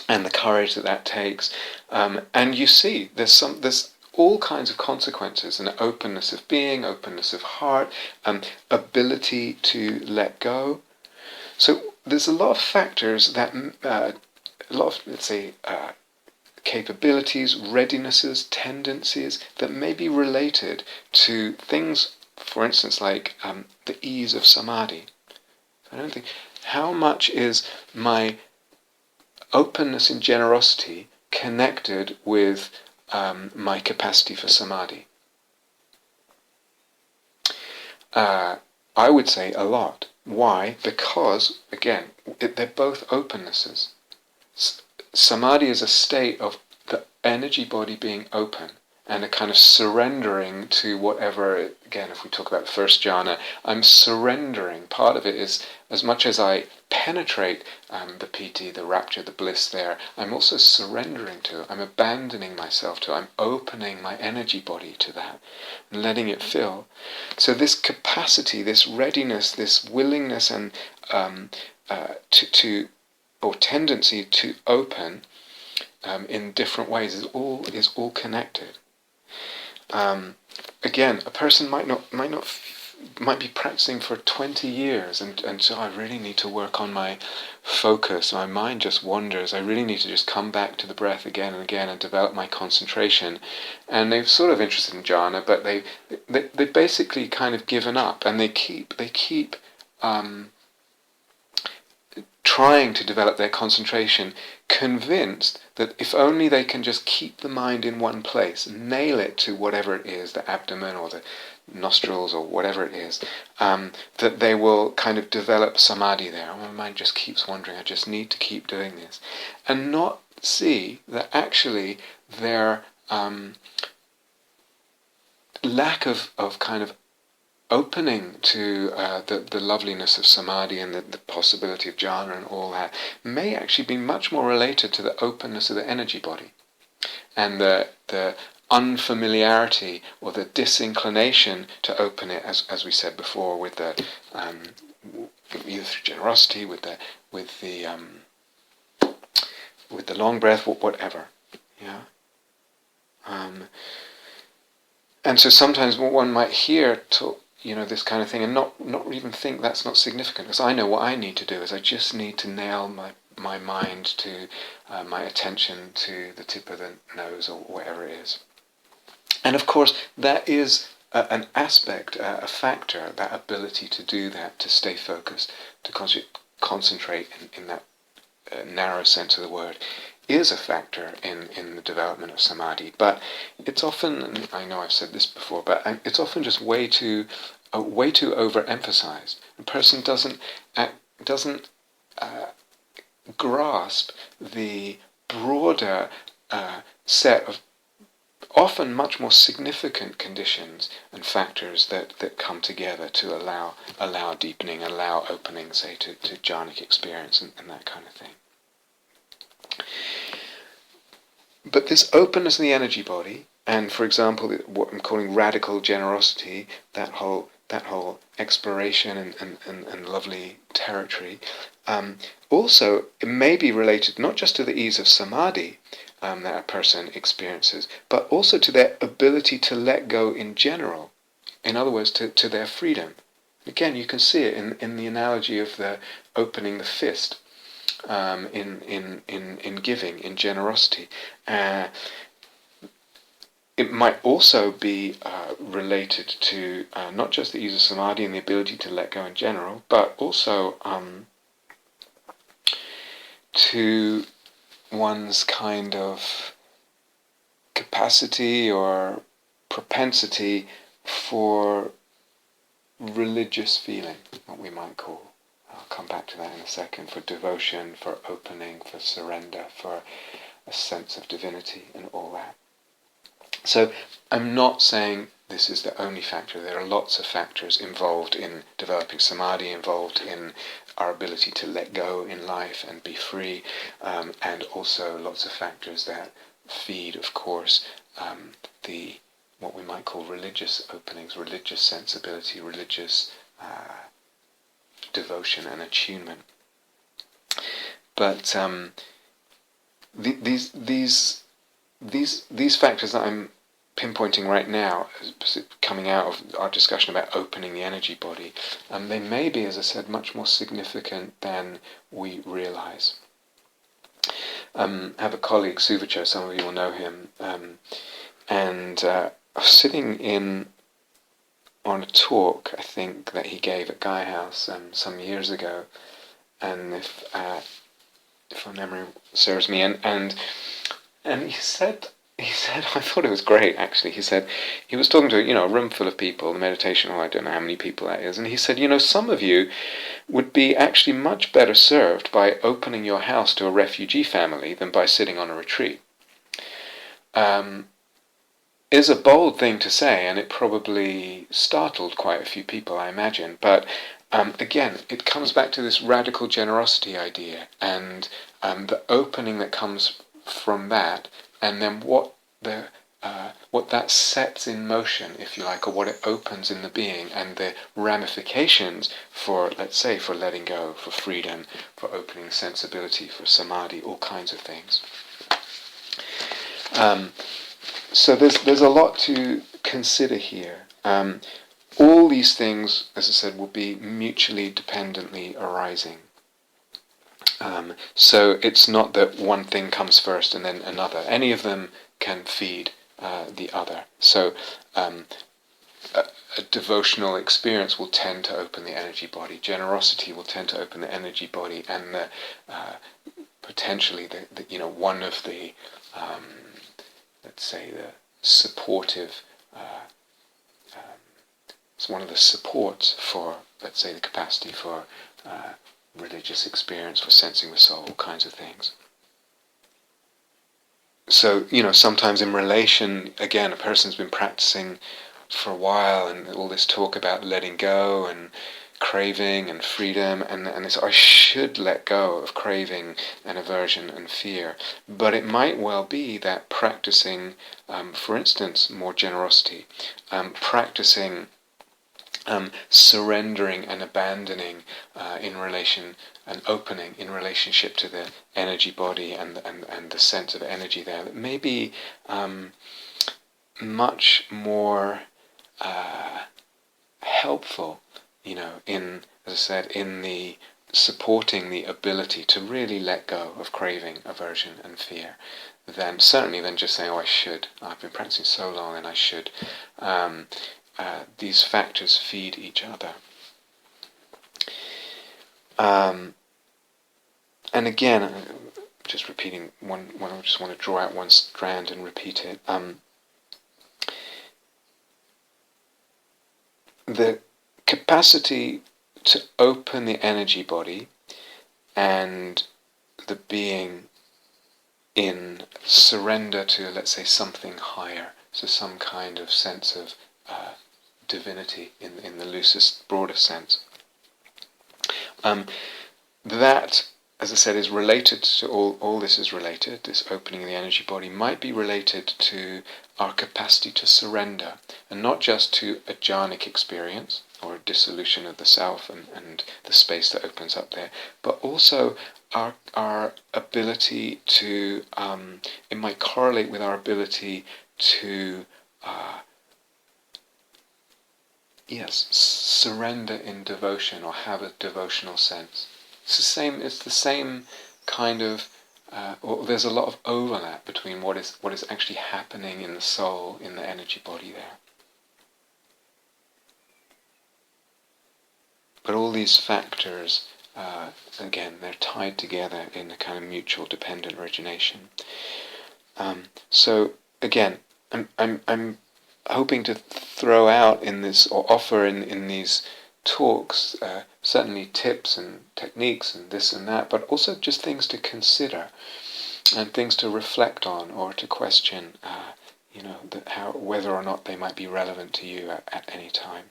and the courage that takes. And you see, there's all kinds of consequences, an openness of being, openness of heart, ability to let go. So there's a lot of factors that, a lot of, let's say, capabilities, readinesses, tendencies that may be related to things, for instance, like the ease of samadhi. I don't think, how much is my openness and generosity connected with my capacity for samadhi? I would say a lot. Why? Because, again, they're both opennesses. Samadhi is a state of the energy body being open and a kind of surrendering to whatever, again, if we talk about the first jhana, I'm surrendering. Part of it is, as much as I penetrate the piti, the rapture, the bliss there, I'm also surrendering to it. I'm abandoning myself to it. I'm opening my energy body to that and letting it fill. So this capacity, this readiness, this willingness and or tendency to open in different ways is all connected. Again, a person might be practicing for 20 years and so I really need to work on my focus. My mind just wanders. I really need to just come back to the breath again and again and develop my concentration. And they're sort of interested in jhana, but they basically kind of given up, and they keep trying to develop their concentration, convinced that if only they can just keep the mind in one place, nail it to whatever it is, the abdomen or the nostrils or whatever it is, that they will kind of develop samadhi there. My mind just keeps wandering, I just need to keep doing this. And not see that actually their lack of kind of opening to the loveliness of samadhi and the possibility of jhana and all that may actually be much more related to the openness of the energy body and the unfamiliarity or the disinclination to open it, as we said before, with the either through generosity, with the long breath, whatever, yeah. And so sometimes one might hear this kind of thing and not even think that's not significant, because I know what I need to do is I just need to nail my mind to my attention to the tip of the nose or whatever it is. And of course that is an aspect, a factor, that ability to do that, to stay focused, to concentrate in that narrow sense of the word, is a factor in the development of samadhi. But it's often, and I know I've said this before, but it's often just way too overemphasized. A person doesn't grasp the broader set of often much more significant conditions and factors that come together to allow deepening, allow opening, say, to jhanic experience and that kind of thing. But this openness in the energy body, and for example, what I'm calling radical generosity, that whole exploration and lovely territory, also it may be related not just to the ease of samadhi that a person experiences, but also to their ability to let go in general. In other words, to their freedom. Again, you can see it in the analogy of the opening the fist. In giving, in generosity, it might also be related to not just the ease of samadhi and the ability to let go in general, but also to one's kind of capacity or propensity for religious feeling, what we might call. I'll come back to that in a second, for devotion, for opening, for surrender, for a sense of divinity and all that. So I'm not saying this is the only factor. There are lots of factors involved in developing samadhi, involved in our ability to let go in life and be free, and also lots of factors that feed, of course, the what we might call religious openings, religious sensibility, religious devotion and attunement. But these factors that I'm pinpointing right now, coming out of our discussion about opening the energy body, they may be, as I said, much more significant than we realize. I have a colleague, Suvacho, some of you will know him, and I was sitting on a talk, I think, that he gave at Guy House some years ago, and if my memory serves me, and he said, I thought it was great, actually. He said, he was talking to, a room full of people, the meditation hall, I don't know how many people that is, and he said, some of you would be actually much better served by opening your house to a refugee family than by sitting on a retreat. Is a bold thing to say, and it probably startled quite a few people, I imagine, but again, it comes back to this radical generosity idea, and the opening that comes from that, and then what that sets in motion, if you like, or what it opens in the being, and the ramifications for, let's say, for letting go, for freedom, for opening sensibility, for samadhi, all kinds of things. So there's a lot to consider here. All these things, as I said, will be mutually dependently arising. So it's not that one thing comes first and then another. Any of them can feed the other. So a devotional experience will tend to open the energy body. Generosity will tend to open the energy body, and potentially one of the let's say the supportive. It's one of the supports for, let's say, the capacity for religious experience, for sensing the soul, all kinds of things. So, sometimes in relation, again, a person's been practicing for a while, and all this talk about letting go and craving and freedom, and this, I should let go of craving and aversion and fear. But it might well be that practicing, for instance, more generosity, practicing surrendering and abandoning in relation and opening in relationship to the energy body and the sense of energy there, that may be much more helpful, in, as I said, in the supporting the ability to really let go of craving, aversion and fear, than just saying, I should, I've been practicing so long and I should. These factors feed each other. And again, just repeating one, I just want to draw out one strand and repeat it. The capacity to open the energy body and the being in surrender to, let's say, something higher, so some kind of sense of divinity in the loosest, broadest sense. That, as I said, is related to all this is related, this opening of the energy body might be related to our capacity to surrender, and not just to a jhanic experience, or a dissolution of the self and the space that opens up there, but also our ability to, it might correlate with our ability to surrender in devotion, or have a devotional sense. It's the same kind of or there's a lot of overlap between what is actually happening in the soul, in the energy body there. But all these factors, again, they're tied together in a kind of mutual dependent origination. So again, I'm hoping to throw out in this, or offer in these talks, certainly tips and techniques and this and that, but also just things to consider and things to reflect on or to question, whether or not they might be relevant to you at any time.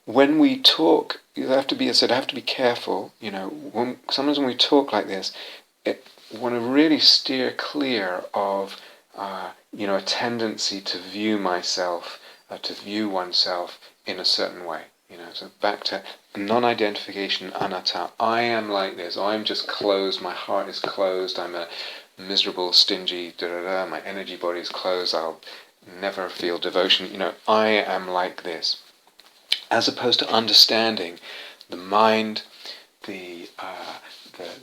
When we talk, you have to be careful. Sometimes when we talk like this, want to really steer clear of a tendency to view myself, to view oneself in a certain way. So back to non-identification, anatta. I am like this. I'm just closed. My heart is closed. I'm a miserable, stingy, my energy body is closed. I'll never feel devotion. I am like this. As opposed to understanding the mind, the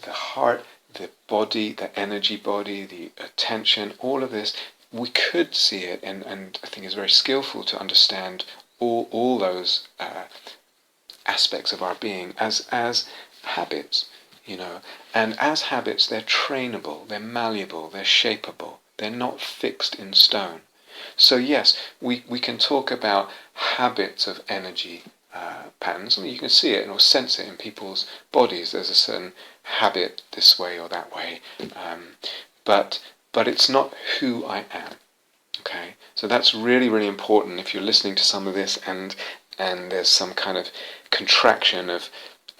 heart, the body, the energy body, the attention, all of this, we could see it, and I think it's very skillful to understand all those aspects of our being as habits, and as habits they're trainable, they're malleable, they're shapeable, they're not fixed in stone. So yes, we can talk about habits of energy patterns. I mean, you can see it or sense it in people's bodies. There's a certain habit this way or that way, but it's not who I am. Okay, so that's really, really important. If you're listening to some of this and there's some kind of contraction of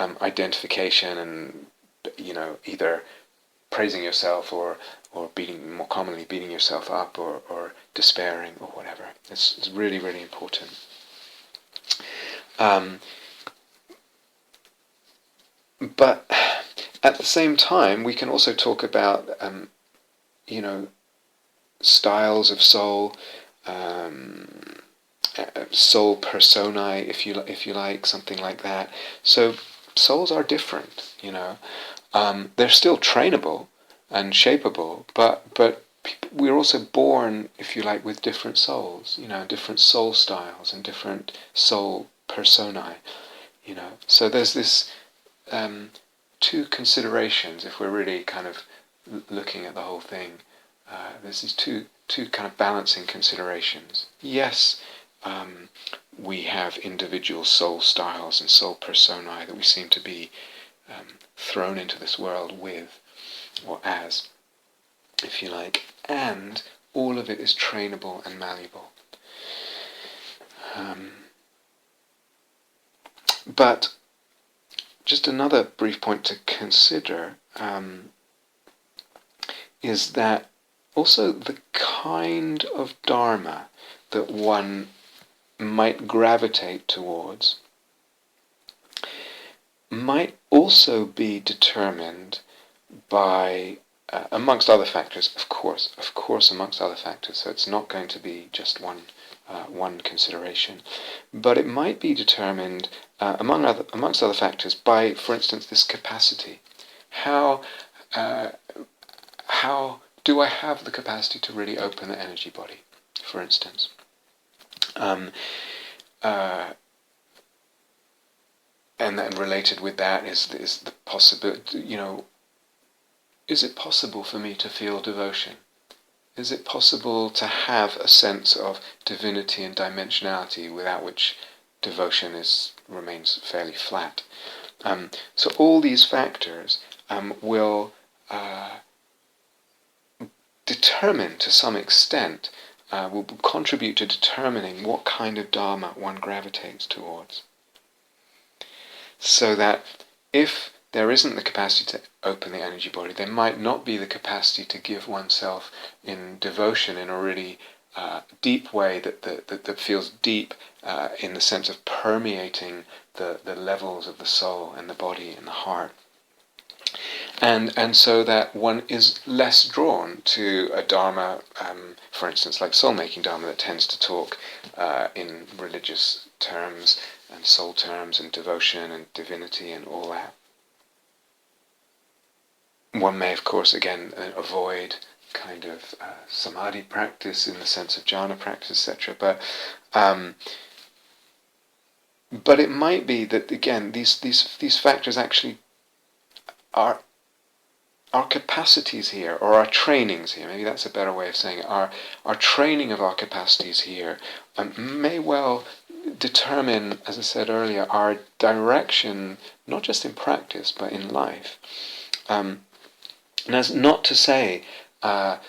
identification and either praising yourself or more commonly beating yourself up or despairing or whatever. It's really, really important. But at the same time, we can also talk about styles of soul, soul personae, if you like, something like that. So souls are different. They're still trainable and shapeable, but we're also born, if you like, with different souls, different soul styles and different soul personae, So there's this two considerations, if we're really kind of looking at the whole thing. There's these two kind of balancing considerations. Yes, we have individual soul styles and soul personae that we seem to be thrown into this world with, or as, if you like, and all of it is trainable and malleable. But just another brief point to consider is that also the kind of dharma that one might gravitate towards might also be determined by, amongst other factors, of course, amongst other factors. So it's not going to be just one consideration, but it might be determined amongst other factors by, for instance, this capacity. How do I have the capacity to really open the energy body, for instance? And then related with that is the possibility, is it possible for me to feel devotion? Is it possible to have a sense of divinity and dimensionality without which devotion remains fairly flat? So all these factors will determine, to some extent, will contribute to determining what kind of dharma one gravitates towards. So that if there isn't the capacity to open the energy body, there might not be the capacity to give oneself in devotion in a really deep way that feels deep in the sense of permeating the levels of the soul and the body and the heart. And so that one is less drawn to a dharma, for instance, like soulmaking dharma, that tends to talk in religious terms and soul terms and devotion and divinity and all that. one may, of course, again, avoid kind of samadhi practice in the sense of jhana practice, etc. But it might be that, again, these factors actually are our capacities here, or our trainings here, maybe that's a better way of saying it, our training of our capacities here may well determine, as I said earlier, our direction, not just in practice, but in life. And that's not to say that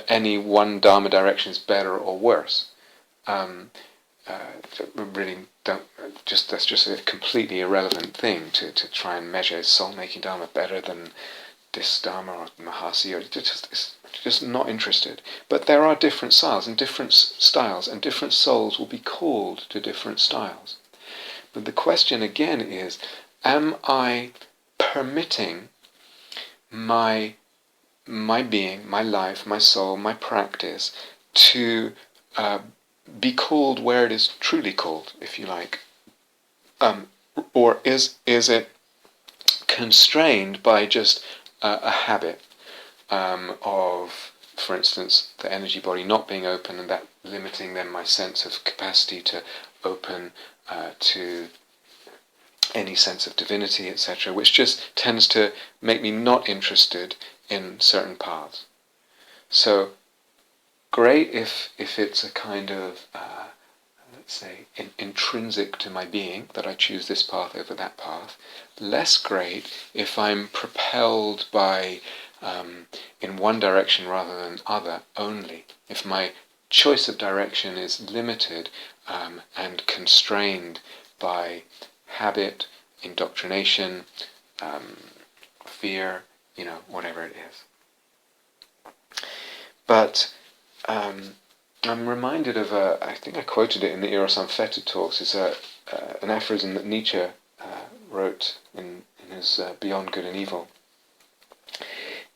any one Dharma direction is better or worse. Really don't. That's just a completely irrelevant thing to try and measure. Is soul-making Dharma better than this Dharma or Mahasi? Or just not interested. But there are different styles, and different souls will be called to different styles. But the question again is: am I permitting my being, my life, my soul, my practice to be called where it is truly called, if you like, or is it constrained by just a habit of, for instance, the energy body not being open, and that limiting then my sense of capacity to open to any sense of divinity, etc., which just tends to make me not interested in certain paths. So great if it's a kind of, let's say, intrinsic to my being, that I choose this path over that path. Less great if I'm propelled by, in one direction rather than other only. If my choice of direction is limited and constrained by habit, indoctrination, fear, whatever it is. But I'm reminded of I think I quoted it in the Eros Unfettered talks. It's an aphorism that Nietzsche wrote in his Beyond Good and Evil.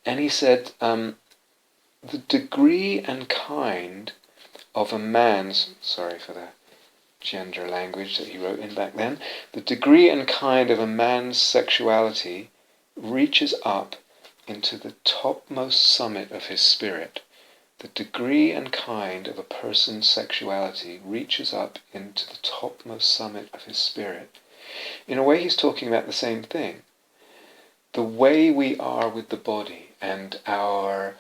And he said, the degree and kind of a man's, sorry for the gender language that he wrote in back then, the degree and kind of a man's sexuality reaches up into the topmost summit of his spirit. The degree and kind of a person's sexuality reaches up into the topmost summit of his spirit. In a way, he's talking about the same thing. The way we are with the body and our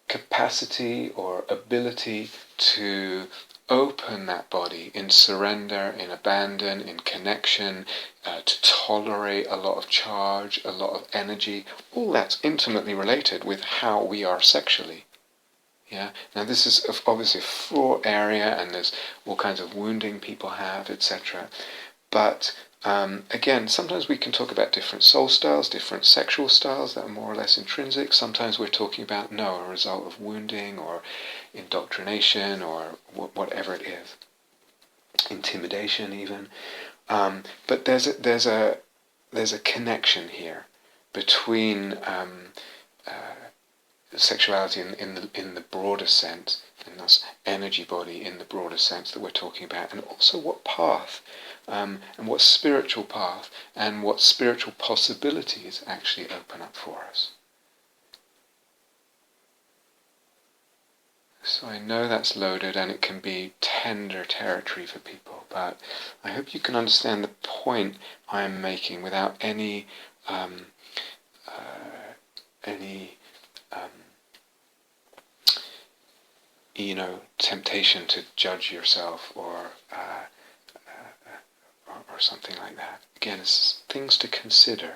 capacity or ability to open that body in surrender, in abandon, in connection, to tolerate a lot of charge, a lot of energy, all that's intimately related with how we are sexually. Yeah. Now this is obviously a fraught area, and there's all kinds of wounding people have, etc. But again, sometimes we can talk about different soul styles, different sexual styles that are more or less intrinsic. Sometimes we're talking about, a result of wounding or indoctrination or whatever it is, intimidation even. But there's a connection here between sexuality in the broader sense, and thus energy body in the broader sense that we're talking about, and also what path, and what spiritual path, and what spiritual possibilities actually open up for us. So I know that's loaded and it can be tender territory for people, but I hope you can understand the point I'm making without any temptation to judge yourself or something like that. Again, it's things to consider,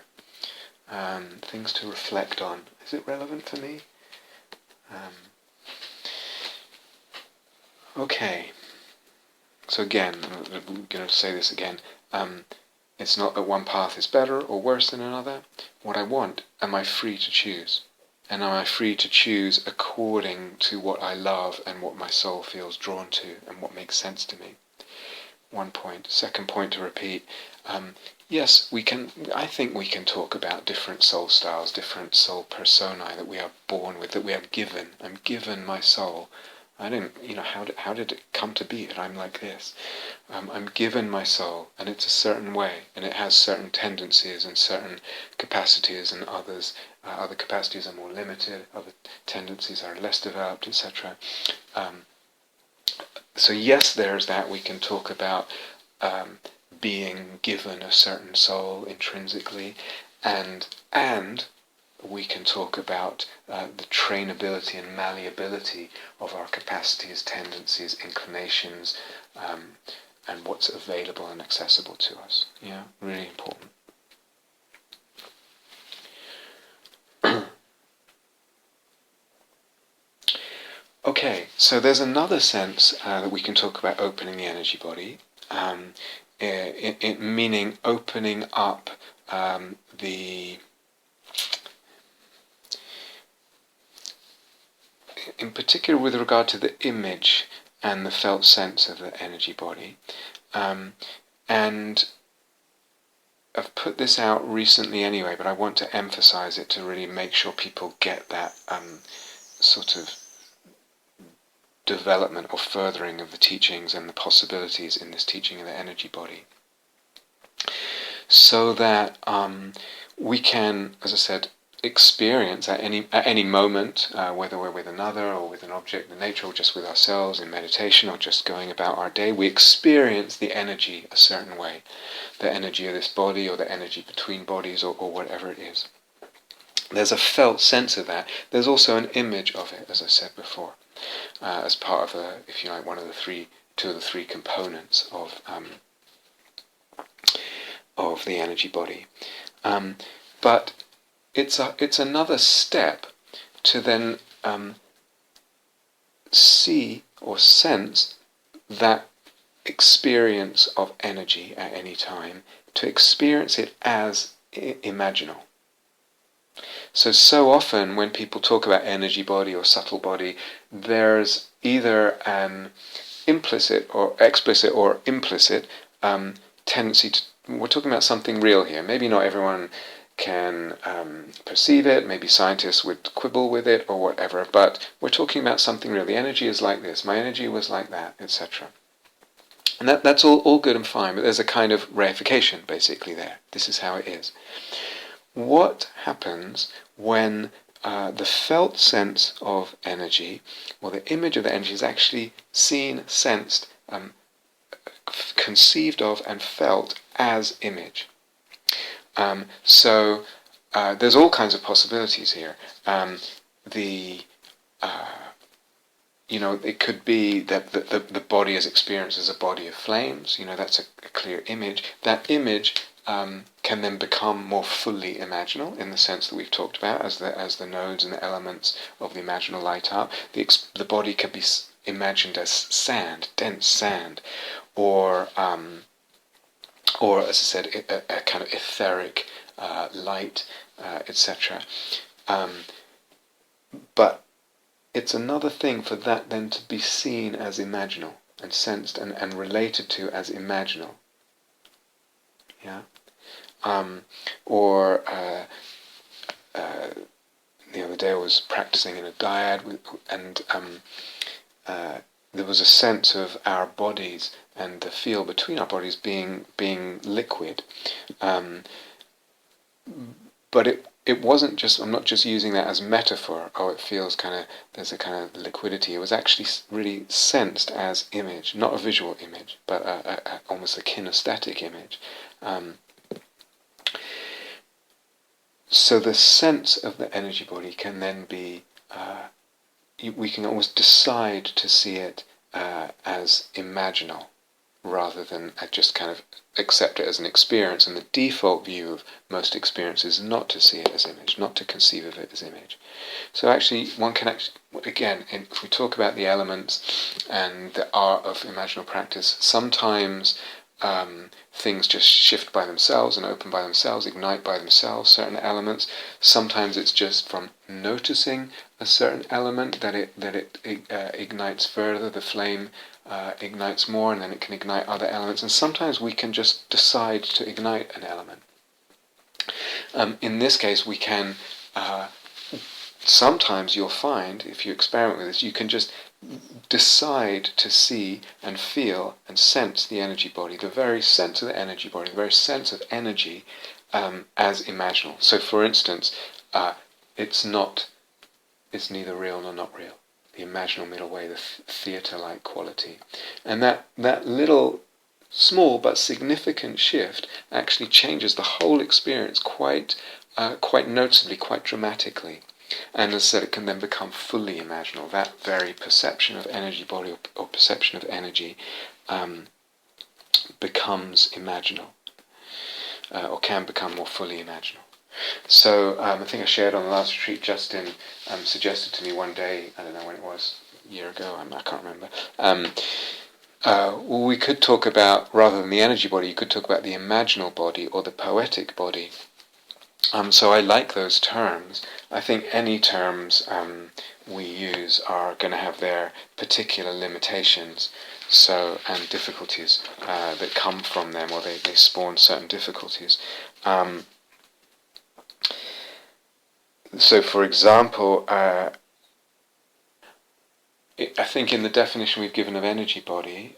things to reflect on. Is it relevant for me? Okay. So again, I'm going to say this again. It's not that one path is better or worse than another. What I want, am I free to choose? And am I free to choose according to what I love and what my soul feels drawn to and what makes sense to me? One point. Second point to repeat. Yes, we can. I think we can talk about different soul styles, different soul personae that we are born with, that we are given. I'm given my soul. I didn't, how did it come to be that I'm like this? I'm given my soul, and it's a certain way, and it has certain tendencies and certain capacities, and others other capacities are more limited, other tendencies are less developed, etc. So yes, there's that. We can talk about being given a certain soul intrinsically, and we can talk about the trainability and malleability of our capacities, tendencies, inclinations, and what's available and accessible to us. Yeah, really important. Okay, so there's another sense that we can talk about opening the energy body, meaning opening up the, in particular with regard to the image and the felt sense of the energy body. And I've put this out recently anyway, but I want to emphasize it to really make sure people get that sort of development or furthering of the teachings and the possibilities in this teaching of the energy body, so that we can, as I said, experience at any moment, whether we're with another or with an object in nature or just with ourselves in meditation or just going about our day, we experience the energy a certain way, the energy of this body or the energy between bodies or whatever it is. There's a felt sense of that. There's also an image of it, as I said before, as part of, if you like, two of the three components of the energy body. But it's another step to then see or sense that experience of energy at any time, to experience it as imaginal. So often when people talk about energy body or subtle body, there's either an implicit or explicit or implicit tendency to, we're talking about something real here. Maybe not everyone can perceive it, maybe scientists would quibble with it or whatever, but we're talking about something real. The energy is like this, my energy was like that, etc. And that's all good and fine, but there's a kind of reification basically there. This is how it is. What happens when the felt sense of energy, or the image of the energy, is actually seen, sensed, conceived of and felt as image? So there's all kinds of possibilities here. It could be that the body is experienced as a body of flames. That's a clear image. That image can then become more fully imaginal in the sense that we've talked about, as the nodes and the elements of the imaginal light up. The body can be imagined as sand, dense sand, or as I said, a kind of etheric light, etc. But it's another thing for that then to be seen as imaginal and sensed and related to as imaginal. Yeah. The other day I was practicing in a dyad, and there was a sense of our bodies and the feel between our bodies being liquid, but it wasn't just. I'm not just using that as metaphor. Oh, it feels there's a kind of liquidity. It was actually really sensed as image, not a visual image, but almost a kinesthetic image. So the sense of the energy body can then be, we can almost decide to see it as imaginal, rather than just kind of accept it as an experience. And the default view of most experiences is not to see it as image, not to conceive of it as image. So actually, one can again, if we talk about the elements and the art of imaginal practice, sometimes things just shift by themselves and open by themselves, ignite by themselves, certain elements. Sometimes it's just from noticing a certain element that it ignites further, the flame ignites more, and then it can ignite other elements. And sometimes we can just decide to ignite an element. In this case, we can, sometimes you'll find, if you experiment with this, you can just decide to see and feel and sense the energy body, the very sense of the energy body, the very sense of energy as imaginal. So for instance, it's neither real nor not real. The imaginal middle way, the theatre-like quality. And that little small but significant shift actually changes the whole experience quite noticeably, quite dramatically. And as I said, it can then become fully imaginal. That very perception of energy body or perception of energy becomes imaginal, or can become more fully imaginal. So I think I shared on the last retreat, Justin suggested to me one day, I don't know when it was, a year ago, I can't remember, well, we could talk about, rather than the energy body, you could talk about the imaginal body or the poetic body. So I like those terms. I think any terms we use are going to have their particular limitations, and difficulties that come from them, or they spawn certain difficulties. So, for example, I think in the definition we've given of energy body,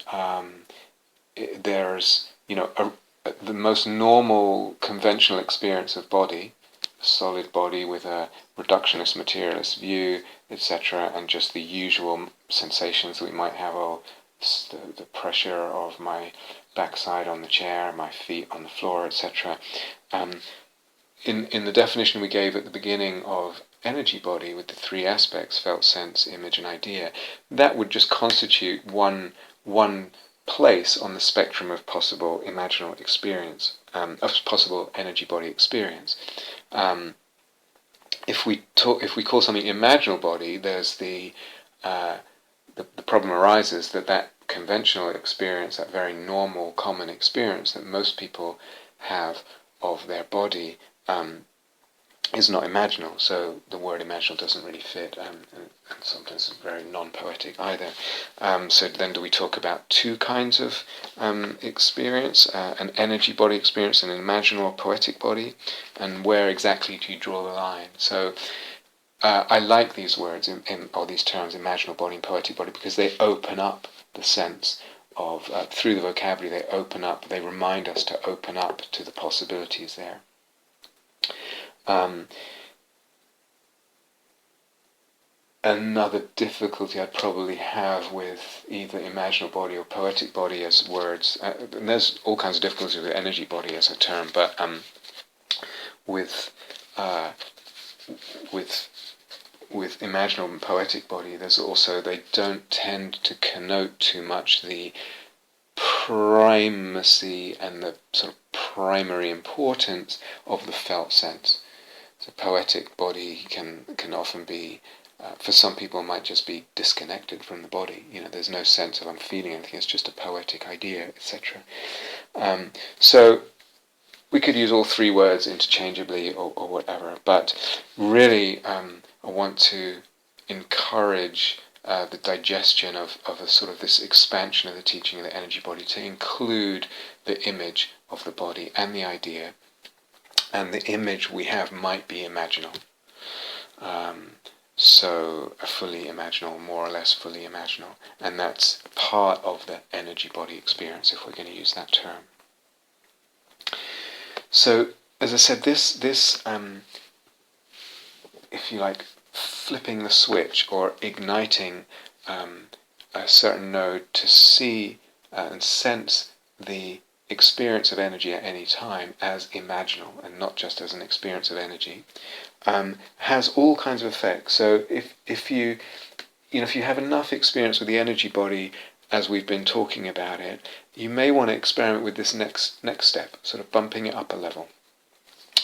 there's, the most normal conventional experience of body, a solid body with a reductionist materialist view, etc., and just the usual sensations that we might have, the pressure of my backside on the chair, my feet on the floor, etc. In the definition we gave at the beginning of energy body, with the three aspects, felt, sense, image, and idea, that would just constitute one place on the spectrum of possible imaginal experience, of possible energy body experience. If we call something imaginal body, there's the problem arises that conventional experience, that very normal, common experience that most people have of their body, is not imaginal. So the word imaginal doesn't really fit, and sometimes it's very non-poetic either. So then do we talk about two kinds of experience, an energy body experience and an imaginal or poetic body, and where exactly do you draw the line? So I like these words, or these terms, imaginal body and poetic body, because they open up the sense of, through the vocabulary, they remind us to open up to the possibilities there. Another difficulty I'd probably have with either imaginal body or poetic body as words, and there's all kinds of difficulties with energy body as a term, but with imaginal and poetic body, there's also, they don't tend to connote too much the primacy and the sort of primary importance of the felt sense. So poetic body can often be, for some people, might just be disconnected from the body. There's no sense of I'm feeling anything. It's just a poetic idea, etc. So we could use all three words interchangeably or whatever. But really, I want to encourage the digestion of a sort of this expansion of the teaching of the energy body to include the image of the body and the idea. And the image we have might be imaginal. So a fully imaginal, more or less fully imaginal. And that's part of the energy body experience, if we're going to use that term. So, as I said, this if you like, flipping the switch or igniting a certain node to see and sense the experience of energy at any time as imaginal and not just as an experience of energy, has all kinds of effects. So if you have enough experience with the energy body as we've been talking about it, you may want to experiment with this next step, sort of bumping it up a level,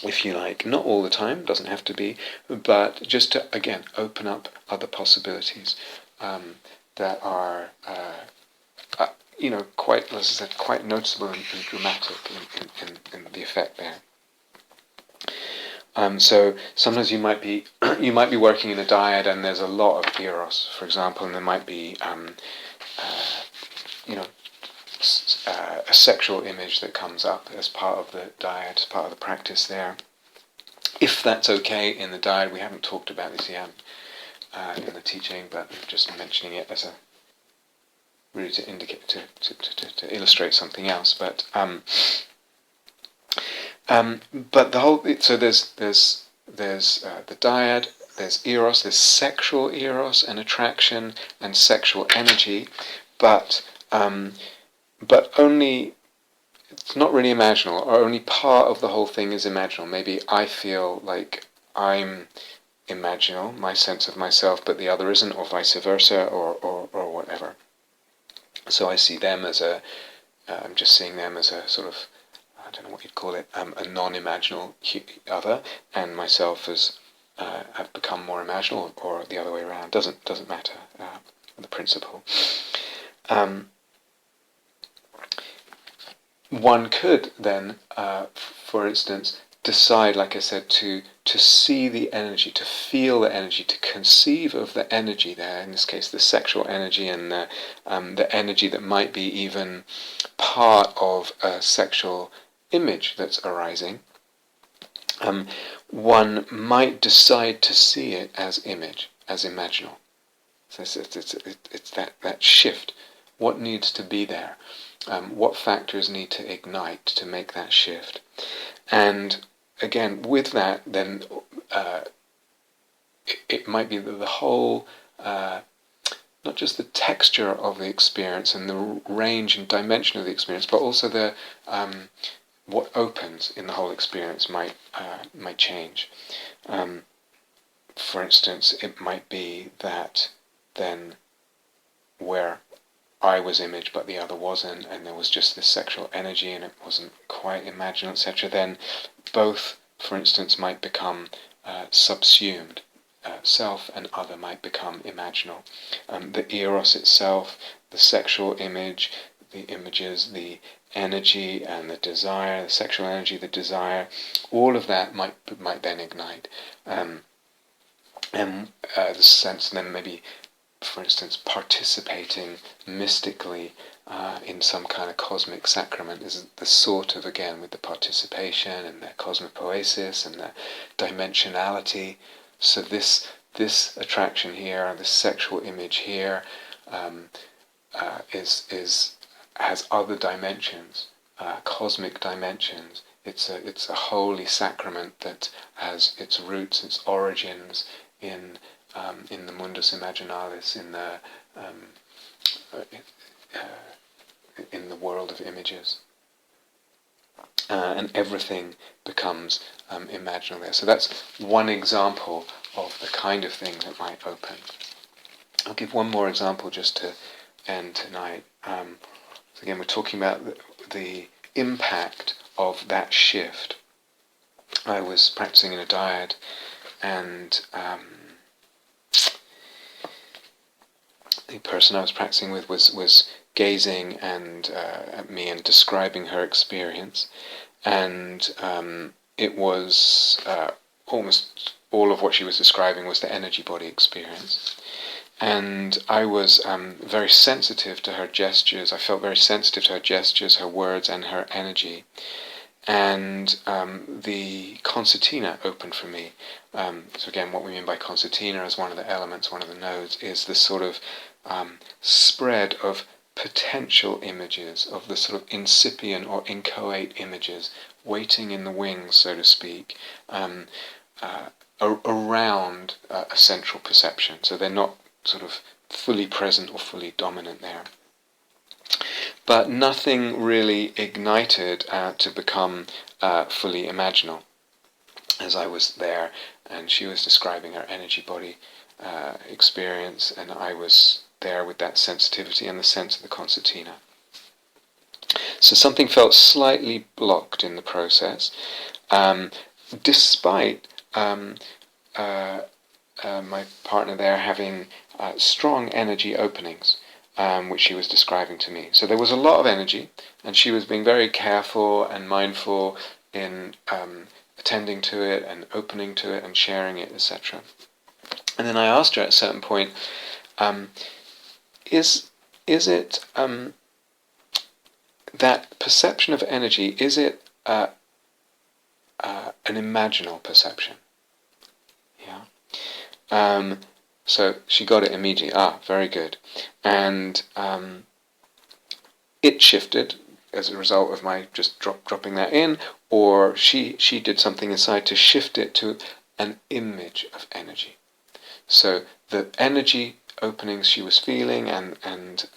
if you like. Not all the time, doesn't have to be, but just to, again, open up other possibilities that are quite, as I said, quite noticeable and dramatic in the effect there. So sometimes you might be working in a dyad and there's a lot of eros, for example, and there might be a sexual image that comes up as part of the dyad, as part of the practice there. If that's okay in the dyad, we haven't talked about this yet in the teaching, but I'm just mentioning it as a really to indicate to illustrate something else. But the whole, so there's the dyad, there's eros, there's sexual eros and attraction and sexual energy, but only, it's not really imaginal, or only part of the whole thing is imaginal. Maybe I feel like I'm imaginal, my sense of myself, but the other isn't, or vice versa, or whatever. So I see them as I'm just seeing them as a sort of, I don't know what you'd call it, a non-imaginal other, and myself as have become more imaginal, or the other way around. Doesn't matter. The principle. One could then, for instance, decide, like I said, to see the energy, to feel the energy, to conceive of the energy there, in this case the sexual energy, and the energy that might be even part of a sexual image that's arising. One might decide to see it as image, as imaginal. So it's that shift. What needs to be there? What factors need to ignite to make that shift? And again, with that, then it might be that the whole, not just the texture of the experience and the range and dimension of the experience, but also the what opens in the whole experience might change. For instance, it might be that then where I was image but the other wasn't, and there was just this sexual energy and it wasn't quite imaginal, etc., then both, for instance, might become subsumed. Self and other might become imaginal. The eros itself, the sexual image, the images, the energy and the desire, the sexual energy, the desire, all of that might then ignite. And the sense then maybe, for instance, participating mystically in some kind of cosmic sacrament is the sort of, again, with the participation and the cosmopoesis and the dimensionality. So this attraction here, this sexual image here, has other dimensions, cosmic dimensions. It's a holy sacrament that has its roots, its origins in the mundus imaginalis, in the world of images, and everything becomes imaginal there. So that's one example of the kind of thing that might open. I'll give one more example just to end tonight. So again, we're talking about the impact of that shift. I was practicing in a dyad, and the person I was practicing with was gazing at me and describing her experience, and it was almost all of what she was describing was the energy body experience. And I was very sensitive to her gestures. I felt very sensitive to her gestures, her words, and her energy. And the concertina opened for me. So again, what we mean by concertina as one of the elements, one of the nodes, is this sort of spread of potential images, of the sort of incipient or inchoate images, waiting in the wings, so to speak, around a central perception. So they're not sort of fully present or fully dominant there. But nothing really ignited to become fully imaginal. As I was there, and she was describing her energy body experience, and I was there with that sensitivity and the sense of the concertina. So something felt slightly blocked in the process, despite my partner there having strong energy openings, which she was describing to me. So there was a lot of energy, and she was being very careful and mindful in attending to it and opening to it and sharing it, etc. And then I asked her at a certain point, is it that perception of energy, is it an imaginal perception? Yeah. So she got it immediately. Very good. And it shifted as a result of my just dropping that in, or she did something inside to shift it to an image of energy. So the energy openings she was feeling and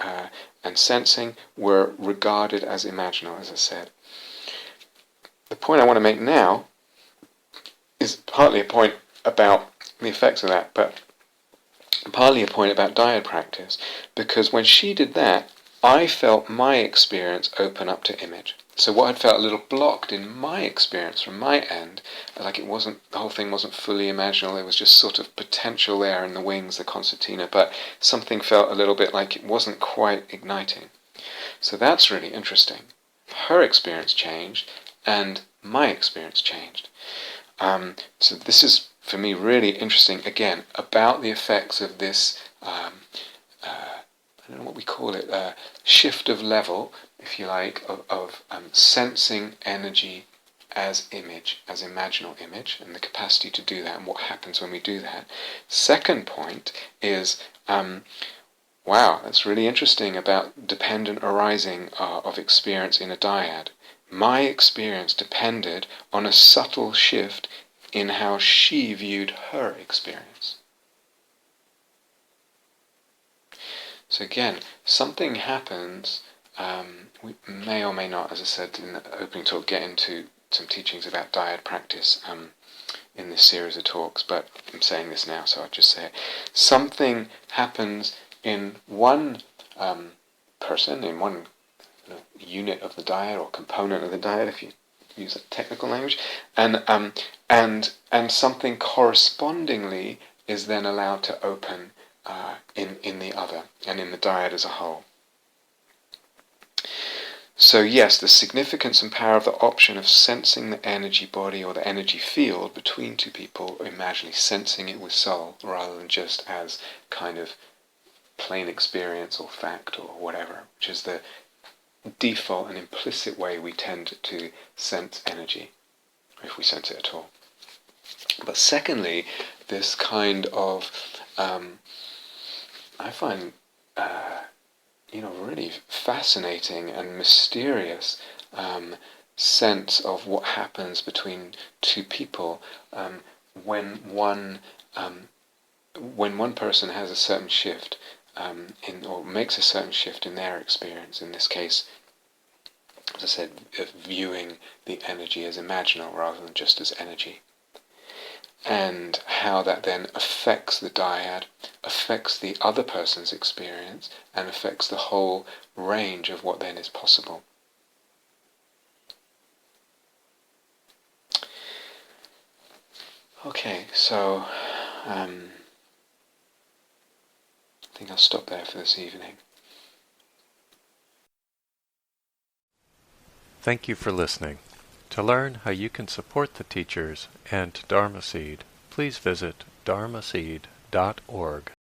sensing were regarded as imaginal, as I said. The point I want to make now is partly a point about the effects of that, but partly a point about dyad practice, because when she did that, I felt my experience open up to image. So what had felt a little blocked in my experience from my end, like it wasn't, the whole thing wasn't fully imaginal, there was just sort of potential there in the wings, the concertina, but something felt a little bit like it wasn't quite igniting. So that's really interesting. Her experience changed, and my experience changed. So this is, for me, really interesting, again, about the effects of this, I don't know what we call it, shift of level, if you like, of sensing energy as image, as imaginal image, and the capacity to do that, and what happens when we do that. Second point is, wow, that's really interesting about dependent arising of experience in a dyad. My experience depended on a subtle shift in how she viewed her experience. So again, something happens, we may or may not, as I said in the opening talk, get into some teachings about dyad practice in this series of talks, but I'm saying this now, so I'll just say it. Something happens in one person, in one unit of the dyad, or component of the dyad, if you use that technical language, and something correspondingly is then allowed to open in the other, and in the dyad as a whole. So yes, the significance and power of the option of sensing the energy body or the energy field between two people, imaginally sensing it with soul, rather than just as kind of plain experience or fact or whatever, which is the default and implicit way we tend to sense energy, if we sense it at all. But secondly, this kind of, I find, really fascinating and mysterious sense of what happens between two people when one person has a certain shift or makes a certain shift in their experience. In this case, as I said, viewing the energy as imaginal rather than just as energy. And how that then affects the dyad, affects the other person's experience, and affects the whole range of what then is possible. Okay, so I think I'll stop there for this evening. Thank you for listening. To learn how you can support the teachers and Dharma Seed, please visit dharmaseed.org.